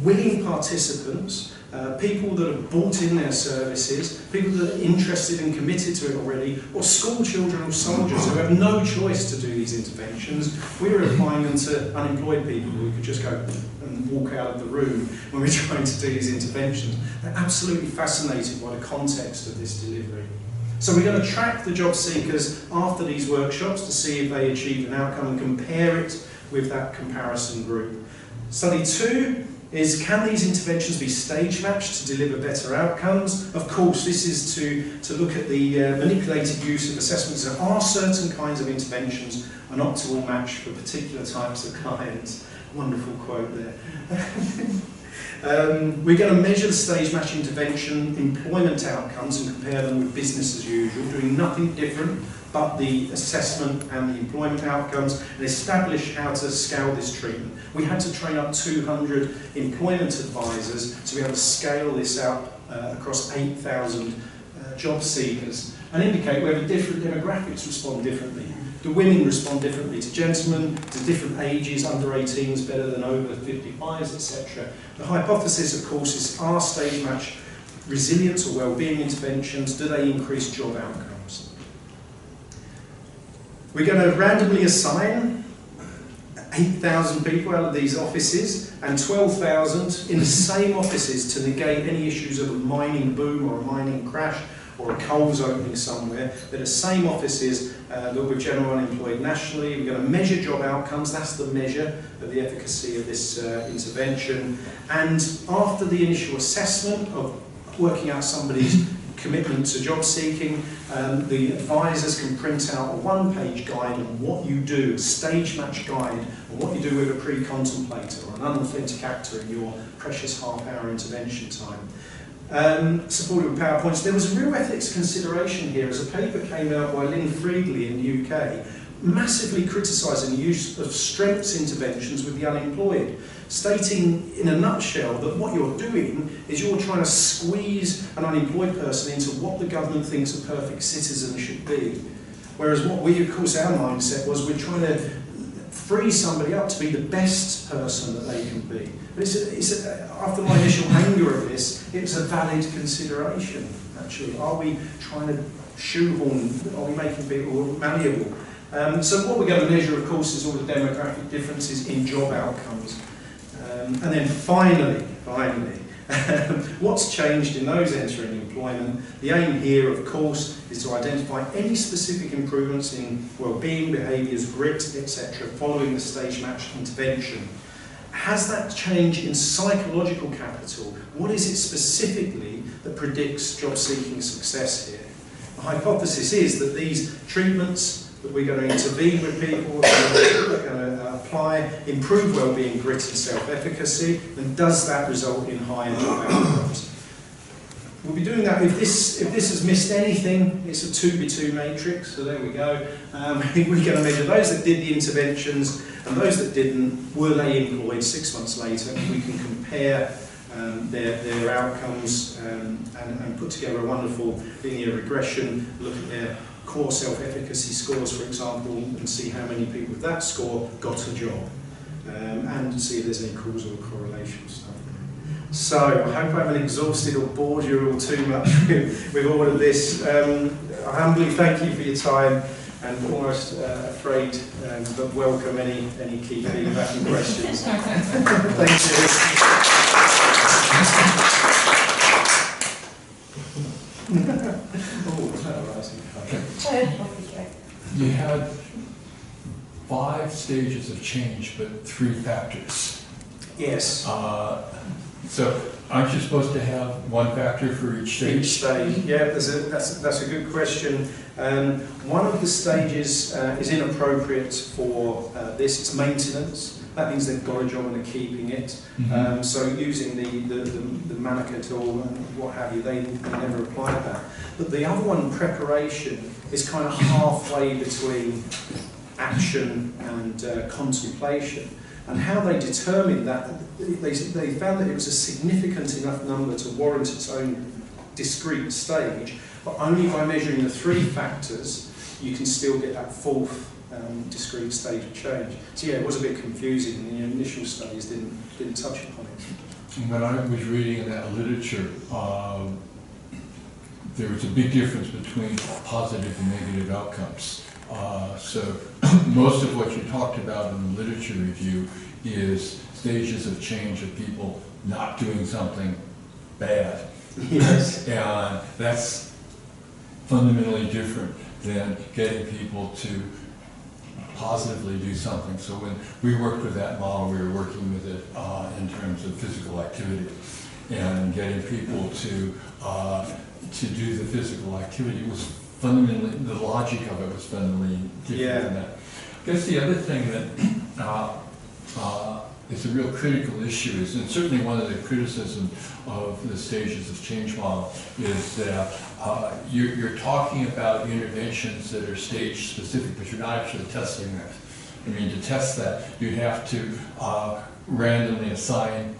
[SPEAKER 2] willing participants, people that have bought in their services, people that are interested and committed to it already, or school children or soldiers who have no choice to do these interventions. We were applying them to unemployed people who could just go and walk out of the room when we're trying to do these interventions. They're absolutely fascinated by the context of this delivery. So we're going to track the job seekers after these workshops to see if they achieve an outcome and compare it with that comparison group. Study 2 is, can these interventions be stage matched to deliver better outcomes? Of course, this is to look at the manipulated use of assessments. There are certain kinds of interventions an optimal match for particular types of clients. Wonderful quote there. We're going to measure the stage match intervention employment outcomes and compare them with business as usual, doing nothing different but the assessment and the employment outcomes, and establish how to scale this treatment. We had to train up 200 employment advisors to be able to scale this out across 8,000 job seekers and indicate whether different demographics respond differently. Do women respond differently to gentlemen, to different ages, under 18s better than over 55s, etc. The hypothesis, of course, is, are stage match resilience or wellbeing interventions, do they increase job outcomes? We're going to randomly assign 8,000 people out of these offices and 12,000 in the same offices to negate any issues of a mining boom or a mining crash or a Coles opening somewhere. They're the same offices that were general unemployed nationally. We're going to measure job outcomes. That's the measure of the efficacy of this intervention. And after the initial assessment of working out somebody's commitment to job seeking, the advisors can print out a one-page guide on what you do, a stage match guide on what you do with a pre-contemplator or an unauthenticator in your precious half-hour intervention time. Supported with PowerPoints. There was a real ethics consideration here as a paper came out by Lynn Friedley in the UK, massively criticising the use of strengths interventions with the unemployed, stating in a nutshell that what you're doing is you're trying to squeeze an unemployed person into what the government thinks a perfect citizen should be. Whereas what we, of course, our mindset was we're trying to free somebody up to be the best person that they can be. But after my initial anger of this, it was a valid consideration, actually. Are we trying to shoehorn, are we making people malleable? So what we're going to measure, of course, is all the demographic differences in job outcomes. And then finally, what's changed in those entering employment? The aim here, of course, is to identify any specific improvements in well-being, behaviours, grit, etc., following the stage match intervention. Has that change in psychological capital? What is it specifically that predicts job-seeking success here? The hypothesis is that these treatments that we're going to intervene with people, we're going to apply, improve well-being, grit and self-efficacy, and does that result in higher job outcomes? we'll be doing that. If this has missed anything, it's a 2x2 matrix, so there we go. We're going to measure those that did the interventions and those that didn't. Were they employed 6 months later? We can compare their outcomes and put together a wonderful linear regression, look at their core self-efficacy scores, for example, and see how many people with that score got a job, and see if there's any causal correlation stuff. So, I hope I haven't exhausted or bored you all too much with all of this. I humbly thank you for your time, and almost afraid, but welcome any key feedback and questions. Thank you. Oh, was that a rising colour?
[SPEAKER 5] You had 5 stages of change, but 3 factors.
[SPEAKER 2] Yes.
[SPEAKER 5] So aren't you supposed to have 1 factor for each stage?
[SPEAKER 2] Each stage, yeah, that's a good question. One of the stages is inappropriate for this. It's maintenance. That means they've got a job and they're keeping it.
[SPEAKER 5] Mm-hmm.
[SPEAKER 2] So using the Mannequin tool and what have you, they never applied that. But the other one, preparation, is kind of halfway between action and contemplation. And how they determined that, they found that it was a significant enough number to warrant its own discrete stage, but only by measuring the 3 factors, you can still get that 4th discrete stage of change. So yeah, it was a bit confusing, and the initial studies didn't touch upon it.
[SPEAKER 5] When I was reading that literature, there was a big difference between positive and negative outcomes. So most of what you talked about in the literature review is stages of change of people not doing something bad.
[SPEAKER 2] Yes.
[SPEAKER 5] And that's fundamentally different than getting people to positively do something. So when we worked with that model, we were working with it in terms of physical activity, and getting people to do the physical activity was fundamentally, the logic of it was fundamentally different than that. I guess the other thing that is a real critical issue is, and certainly one of the criticisms of the stages of change model, is that you're talking about interventions that are stage specific, but you're not actually testing that. I mean, to test that, you have to randomly assign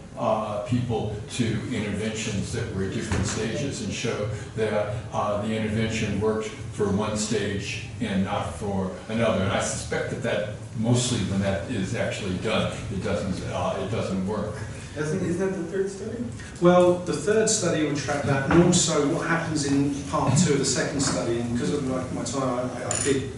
[SPEAKER 5] people to interventions that were at different stages and show that the intervention worked for one stage and not for another. And I suspect that mostly when that is actually done, it doesn't work.
[SPEAKER 3] Isn't that the 3rd study?
[SPEAKER 2] Well, the 3rd study will track that, and also what happens in part 2 of the 2nd study, and because of my time I did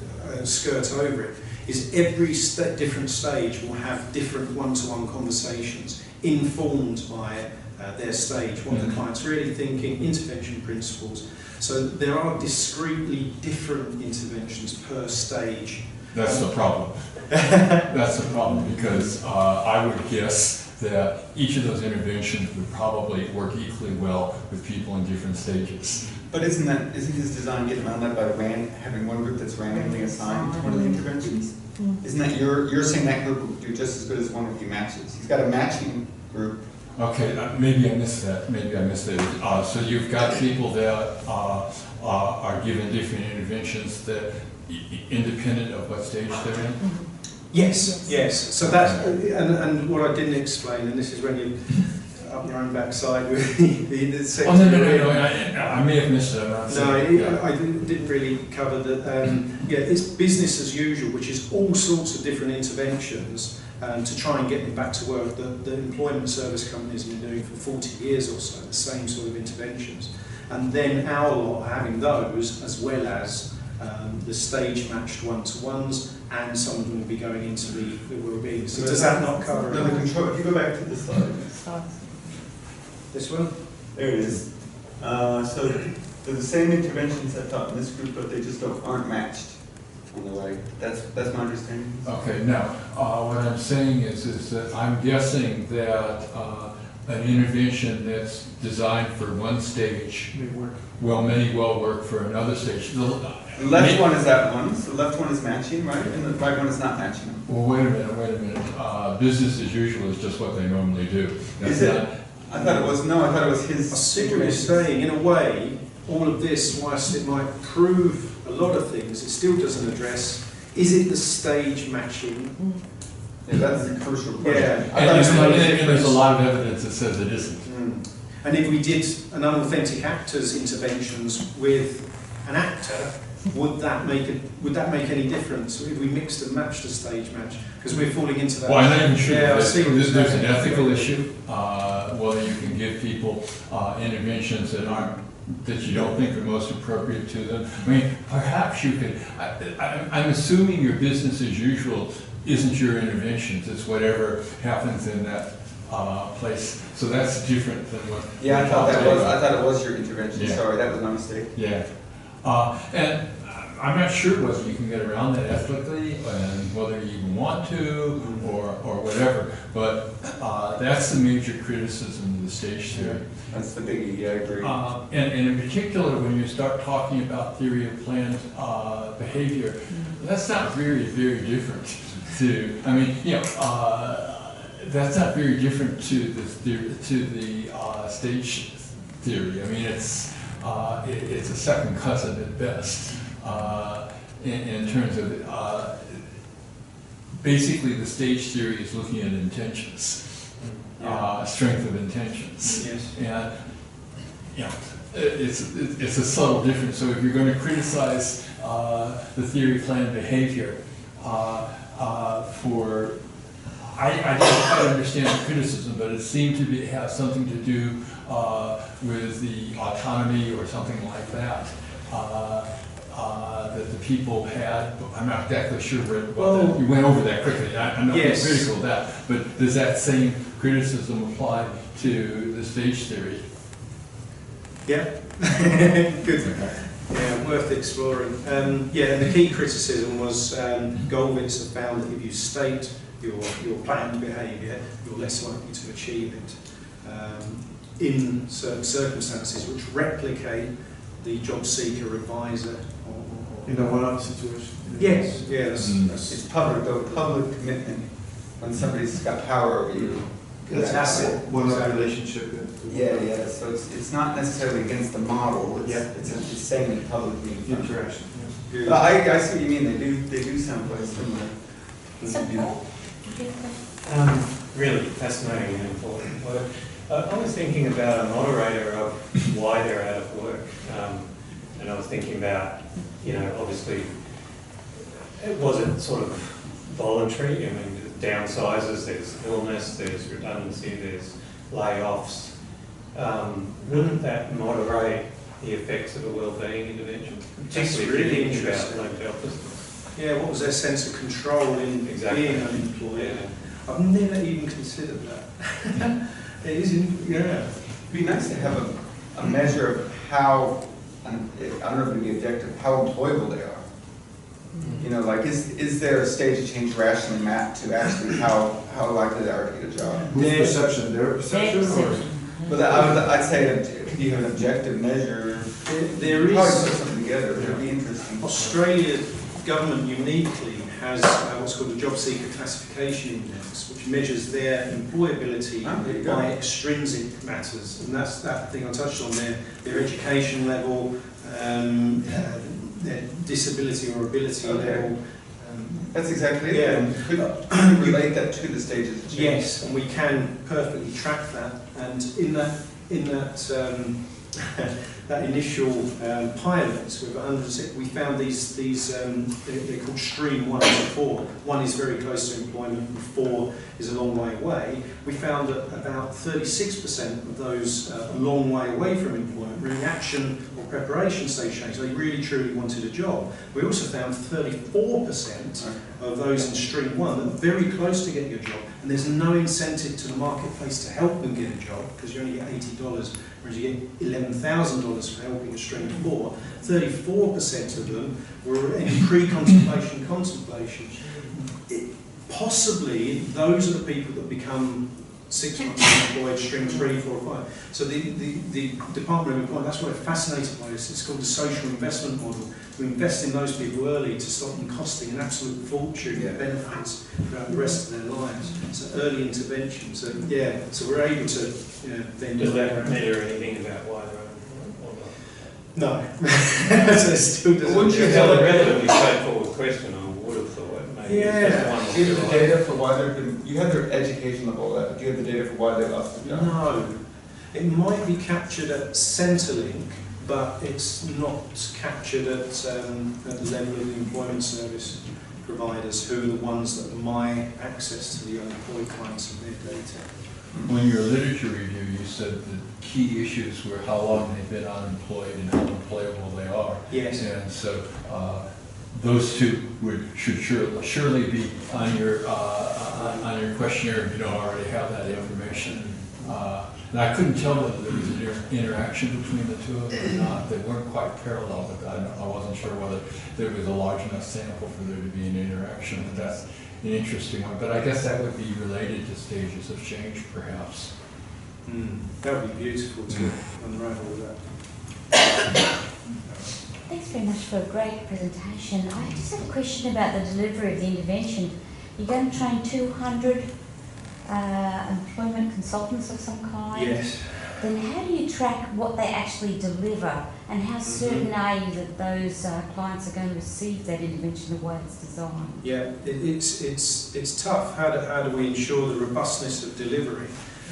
[SPEAKER 2] skirt over it, is every different stage will have different one-to-one conversations informed by their stage, what the client's really thinking, intervention principles. So there are discretely different interventions per stage.
[SPEAKER 5] That's the problem. That's the problem, because I would guess that each of those interventions would probably work equally well with people in different stages.
[SPEAKER 1] But isn't his design getting around that by having one group that's randomly assigned to one of the interventions? Isn't that you're saying that group will do just as good as one if he matches? He's got a matching group.
[SPEAKER 5] Okay, maybe I missed that. Maybe I missed it. So you've got people that are given different interventions that independent of what stage they're in.
[SPEAKER 2] Yes. So that, and what I didn't explain, and this is when you up your own backside with the sector.
[SPEAKER 5] Oh, no, I may have missed it.
[SPEAKER 2] I didn't really cover that. It's business as usual, which is all sorts of different interventions to try and get them back to work. The employment service companies have been doing for 40 years or so, the same sort of interventions. And then our lot are having those, as well as the stage-matched one-to-ones, and some of them will be going into the well-being. So does that not cover
[SPEAKER 3] No,
[SPEAKER 2] it?
[SPEAKER 3] the control. If you go back to the slide.
[SPEAKER 2] This one?
[SPEAKER 3] There it is. So they're the same interventions I taught in this group, but they just aren't matched on the right. That's my understanding.
[SPEAKER 5] Okay, now what I'm saying is that I'm guessing that an intervention that's designed for one stage may well work for another stage.
[SPEAKER 1] The left one is that one, so the left one is matching, right? And the right one is not matching.
[SPEAKER 5] Well, wait a minute. Business as usual is just what they normally do.
[SPEAKER 3] Is it? I thought it was, no, I thought it was his.
[SPEAKER 2] I see what you're saying. In a way, all of this, whilst it might prove a lot of things, it still doesn't address, is it the stage matching?
[SPEAKER 3] Yeah, that's a crucial question.
[SPEAKER 2] Yeah.
[SPEAKER 5] And there's a lot of evidence that says it isn't.
[SPEAKER 2] And if we did an unauthentic actor's interventions with an actor, would that make any difference if we mixed and matched a stage match? Because we're falling into that.
[SPEAKER 5] Well, I'm not even sure.
[SPEAKER 2] Yeah, I see what you're
[SPEAKER 5] There's
[SPEAKER 2] saying.
[SPEAKER 5] an ethical issue, whether you can give people interventions that you don't think are most appropriate to them. I mean, perhaps you could, I'm assuming your business as usual isn't your interventions, it's whatever happens in that place. So that's different than what.
[SPEAKER 3] Yeah, I thought it was your intervention.
[SPEAKER 5] Yeah.
[SPEAKER 3] Sorry, that was my mistake.
[SPEAKER 5] Yeah. And I'm not sure whether you can get around that ethically and whether you even want to or whatever, but that's the major criticism of the stage theory.
[SPEAKER 3] That's the biggie, yeah, I agree.
[SPEAKER 5] And in particular, when you start talking about theory of planned behavior, that's not very, very different to, I mean, you know, that's not very different to the stage theory. I mean, it's a second cousin at best in terms of basically the stage theory is looking at intentions, strength of intentions.
[SPEAKER 2] Yes.
[SPEAKER 5] And you know, it's a subtle difference. So if you're going to criticize the theory of planned behavior for, I didn't quite understand the criticism, but it seemed to have something to do with the autonomy or something like that. That the people had. I'm not exactly sure about that. You went over that quickly. I'm not critical of that. But does that same criticism apply to the stage theory?
[SPEAKER 2] Yeah. Good. Yeah, worth exploring. Yeah, and the key criticism was Goldwitz have found that if you state your planned behaviour, you're less likely to achieve it in certain circumstances which replicate the job seeker advisor.
[SPEAKER 6] In a one-off situation.
[SPEAKER 2] Yes, yes.
[SPEAKER 3] It's public, though, public commitment when somebody's got power over you.
[SPEAKER 2] That's it.
[SPEAKER 6] One-off relationship.
[SPEAKER 3] Yeah, so it's not necessarily against the model, it's saying it publicly.
[SPEAKER 6] Interaction.
[SPEAKER 3] But I see what you mean, they do sound quite similar.
[SPEAKER 4] So, Paul, do you have a question?
[SPEAKER 7] Really fascinating and important work. I was thinking about a moderator of why they're out of work. And I was thinking about, you know, obviously, it wasn't sort of voluntary. I mean, there's downsizes, there's illness, there's redundancy, there's layoffs. Wouldn't that moderate the effects of a wellbeing intervention? Particularly if you think about mental health.
[SPEAKER 2] Yeah, what was their sense of control in being unemployed?
[SPEAKER 7] Yeah.
[SPEAKER 2] I've never even considered that. It is,
[SPEAKER 3] It'd be nice to have a measure of how, I don't know if it would be objective, how employable they are. You know, like, is there a stage of change rationally mapped to actually how likely they are to get a job?
[SPEAKER 6] Whose perception? Their perception? Or?
[SPEAKER 3] But I'd say that you have an objective measure.
[SPEAKER 2] there
[SPEAKER 3] Probably
[SPEAKER 2] is.
[SPEAKER 3] put something together. It'd be interesting.
[SPEAKER 2] Australia government uniquely has what's called the Job Seeker Classification Index, which measures their employability by extrinsic matters, and that's that thing I touched on there: their education level, their disability or ability level.
[SPEAKER 3] That's exactly it.
[SPEAKER 2] Yeah.
[SPEAKER 3] Could relate that to the stages of change.
[SPEAKER 2] Yes, and we can perfectly track that. And in that that initial pilot with 106, we found these they're called stream 1 and 4. 1 is very close to employment, and 4 is a long way away. We found that about 36% of those a long way away from employment were in action or preparation stage change. They really truly wanted a job. We also found 34% of those in stream 1 that are very close to getting a job, and there's no incentive to the marketplace to help them get a job because you only get $80, whereas you get $11,000 for helping a stream 4. 34% of them were in pre-contemplation, contemplation. Possibly those are the people that become 6 months unemployed, string 3, 4, or 5. So the Department of Employment, that's why they're fascinated by this. It's called the social investment model. We invest in those people early to stop them costing an absolute fortune in benefits throughout the rest of their lives. So early intervention. So yeah, so we're able to, then
[SPEAKER 7] does that matter anything about why they're unemployed or not?
[SPEAKER 2] No. So it still doesn't.
[SPEAKER 3] Wouldn't you
[SPEAKER 7] It's
[SPEAKER 3] have
[SPEAKER 7] a relatively straightforward question, I would have thought. Maybe
[SPEAKER 2] Yeah.
[SPEAKER 7] just one
[SPEAKER 3] Do you have the data for why they've been, you have their education level, but do you have the data for why they lost the job?
[SPEAKER 2] No. It might be captured at Centrelink, but it's not captured at the level of the employment service providers, who are the ones that have my access to the unemployed clients and their data.
[SPEAKER 5] When your literature review, you said the key issues were how long they've been unemployed and how employable they are.
[SPEAKER 2] Yes.
[SPEAKER 5] And so those two should surely be on your questionnaire if you don't already have that information. And I couldn't tell whether there was an interaction between the two of them or not. They weren't quite parallel, but I wasn't sure whether there was a large enough sample for there to be an interaction. But that's an interesting one. But I guess that would be related to stages of change, perhaps.
[SPEAKER 2] That would be beautiful to unravel that.
[SPEAKER 4] Thanks very much for a great presentation. I just have a question about the delivery of the intervention. You're going to train 200 employment consultants of some kind?
[SPEAKER 2] Yes.
[SPEAKER 4] Then how do you track what they actually deliver, and how certain are you that those clients are going to receive that intervention the way it's designed?
[SPEAKER 2] Yeah, it's tough. How do we ensure the robustness of delivery,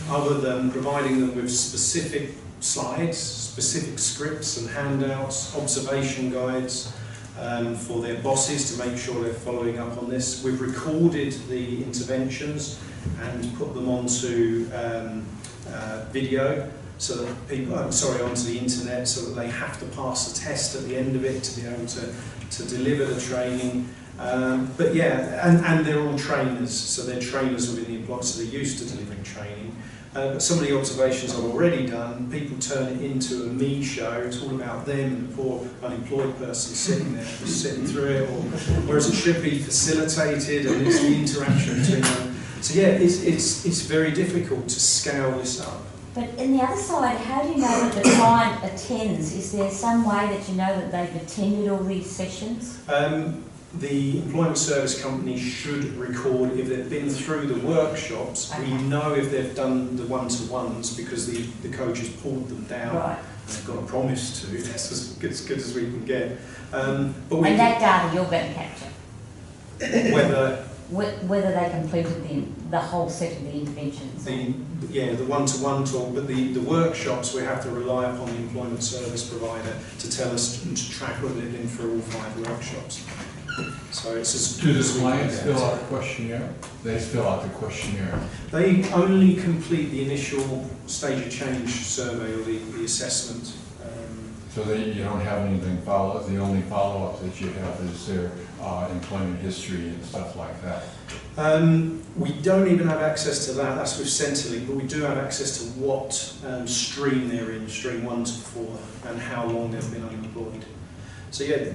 [SPEAKER 2] other than providing them with specific slides, specific scripts and handouts, observation guides for their bosses to make sure they're following up on this. We've recorded the interventions and put them onto video, so that people, onto the internet, so that they have to pass a test at the end of it to be able to deliver the training. But yeah, and they're all trainers, so they're trainers within the employer, so they're used to delivering training. But some of the observations I've already done, people turn it into a me show. It's all about them and the poor unemployed person sitting there, just sitting through it, whereas it should be facilitated and it's the interaction between them. So yeah, it's very difficult to scale this up.
[SPEAKER 4] But in the other side, how do you know that the client attends? Is there some way that you know that they've attended all these sessions?
[SPEAKER 2] The employment service company should record if they've been through the workshops.
[SPEAKER 4] Okay.
[SPEAKER 2] We know if they've done the one-to-ones because the coach has pulled them down.
[SPEAKER 4] Right.
[SPEAKER 2] They've got a promise to. That's as good as we can get. But
[SPEAKER 4] And that data you're going to capture? Whether they completed the whole set of the interventions?
[SPEAKER 2] The one-to-one talk, but the workshops we have to rely upon the employment service provider to tell us and to track whether they've been through all 5 workshops. So it's as
[SPEAKER 5] Do
[SPEAKER 2] good
[SPEAKER 5] the
[SPEAKER 2] as we can
[SPEAKER 5] clients
[SPEAKER 2] get.
[SPEAKER 5] fill out a questionnaire? They fill out the questionnaire.
[SPEAKER 2] They only complete the initial stage of change survey or the assessment.
[SPEAKER 5] So that you don't have anything follow-up. The only follow-up that you have is their employment history and stuff like that.
[SPEAKER 2] We don't even have access to that. That's with Centrelink, but we do have access to what stream they're in, stream 1 to 4, and how long they've been unemployed. So yeah,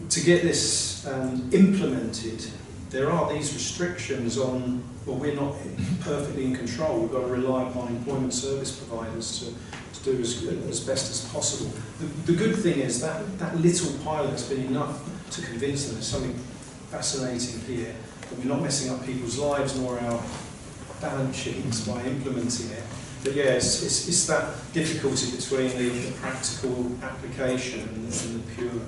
[SPEAKER 2] to get this implemented, there are these restrictions on, well, we're not perfectly in control. We've got to rely upon employment service providers to do as best as possible. The good thing is that little pilot's been enough to convince them there's something fascinating here, that we're not messing up people's lives nor our balance sheets by implementing it. But yeah, it's that difficulty between the practical application and the pure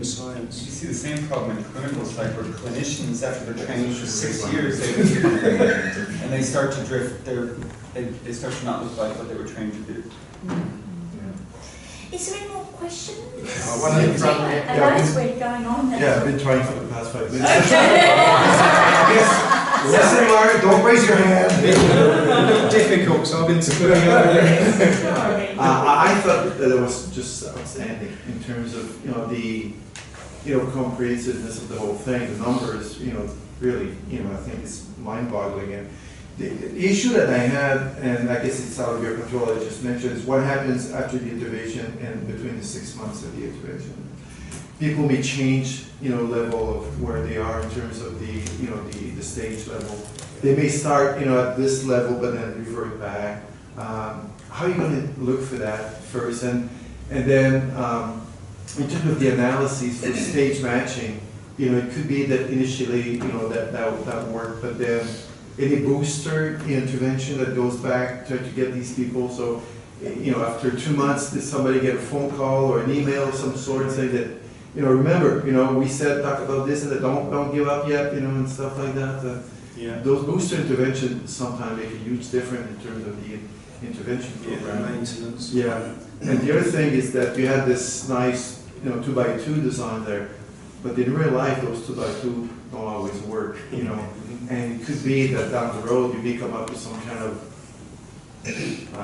[SPEAKER 2] science.
[SPEAKER 3] You see the same problem in clinical psych, where clinicians, after they're trained for 6 years, and they start to drift. They start to not look like what they were trained to do.
[SPEAKER 4] Is there any more questions?
[SPEAKER 6] One in the front.
[SPEAKER 4] I noticed we're going on.
[SPEAKER 6] Yeah, I've been trying for the past 5 minutes. Yes. Listen, Larry, don't raise your hand.
[SPEAKER 2] It's difficult, so I've been putting it over.
[SPEAKER 6] I thought that it was just outstanding in terms of the comprehensiveness of the whole thing. The numbers, really, I think it's mind-boggling. And the issue that I had, and I guess it's out of your control, I just mentioned, is what happens after the intervention and between the 6 months of the intervention. People may change, level of where they are in terms of the stage level, they may start, at this level, but then revert back. How are you going to look for that first? And then in terms of the analyses for stage matching, it could be that initially, that worked, but then any booster intervention that goes back to get these people. So, after 2 months, did somebody get a phone call or an email of some sort saying that, remember, we said, talk about this and that, don't give up yet, and stuff like that.
[SPEAKER 2] Yeah.
[SPEAKER 6] Those booster interventions sometimes make a huge difference in terms of the intervention program.
[SPEAKER 2] Yeah, maintenance.
[SPEAKER 6] Yeah. And the other thing is that you had this nice, 2x2 design there, but in real life, those 2x2 don't always work, And it could be that down the road, you may come up with some kind of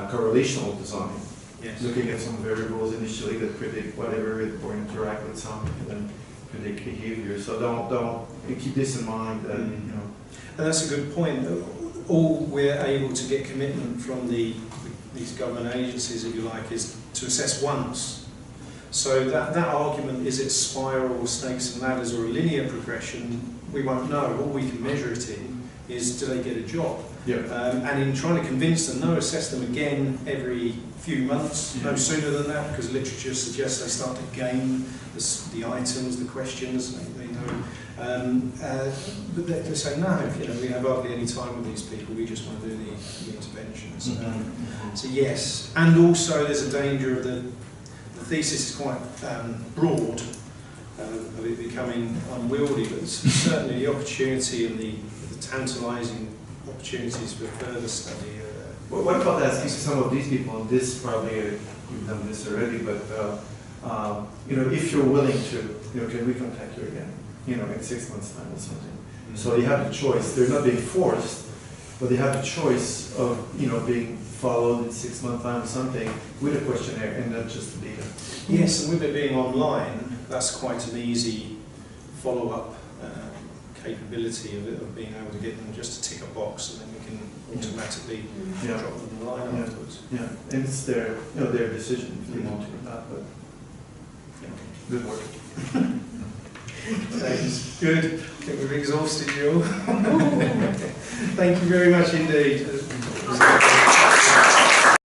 [SPEAKER 6] correlational design.
[SPEAKER 2] Yes.
[SPEAKER 6] Looking at some variables initially that predict whatever or interact with some and then predict behavior. So don't keep this in mind.
[SPEAKER 2] And that's a good point. All we're able to get commitment from these government agencies, if you like, is to assess once. So that argument, is it spiral or snakes and ladders or a linear progression, we won't know. All we can measure it in is, do they get a job?
[SPEAKER 6] Yeah.
[SPEAKER 2] And in trying to convince them, no, assess them again every few months, no sooner than that, because literature suggests they start to gain the items, the questions, they know. But they say, no, we have hardly any time with these people, we just want to do the interventions. So yes, and also there's a danger of the thesis is quite broad, of it becoming unwieldy, but certainly the opportunity and the tantalising opportunities for further study.
[SPEAKER 6] Well, what about asking some of these people, and this probably, you've done this already, but if you're willing to, can we contact you again, in 6 months' time or something? Mm-hmm. So they have the choice. They're not being forced, but they have the choice of, being followed in 6 months' time or something with a questionnaire and not just the data.
[SPEAKER 2] Yes, and with it being online, that's quite an easy follow-up capability of being able to get them just to tick a box, and then we can automatically drop them the line afterwards.
[SPEAKER 6] Yeah, and it's their, their decision if they want to or not, but good work.
[SPEAKER 2] Thanks. Good. I think we've exhausted you all. Thank you very much indeed.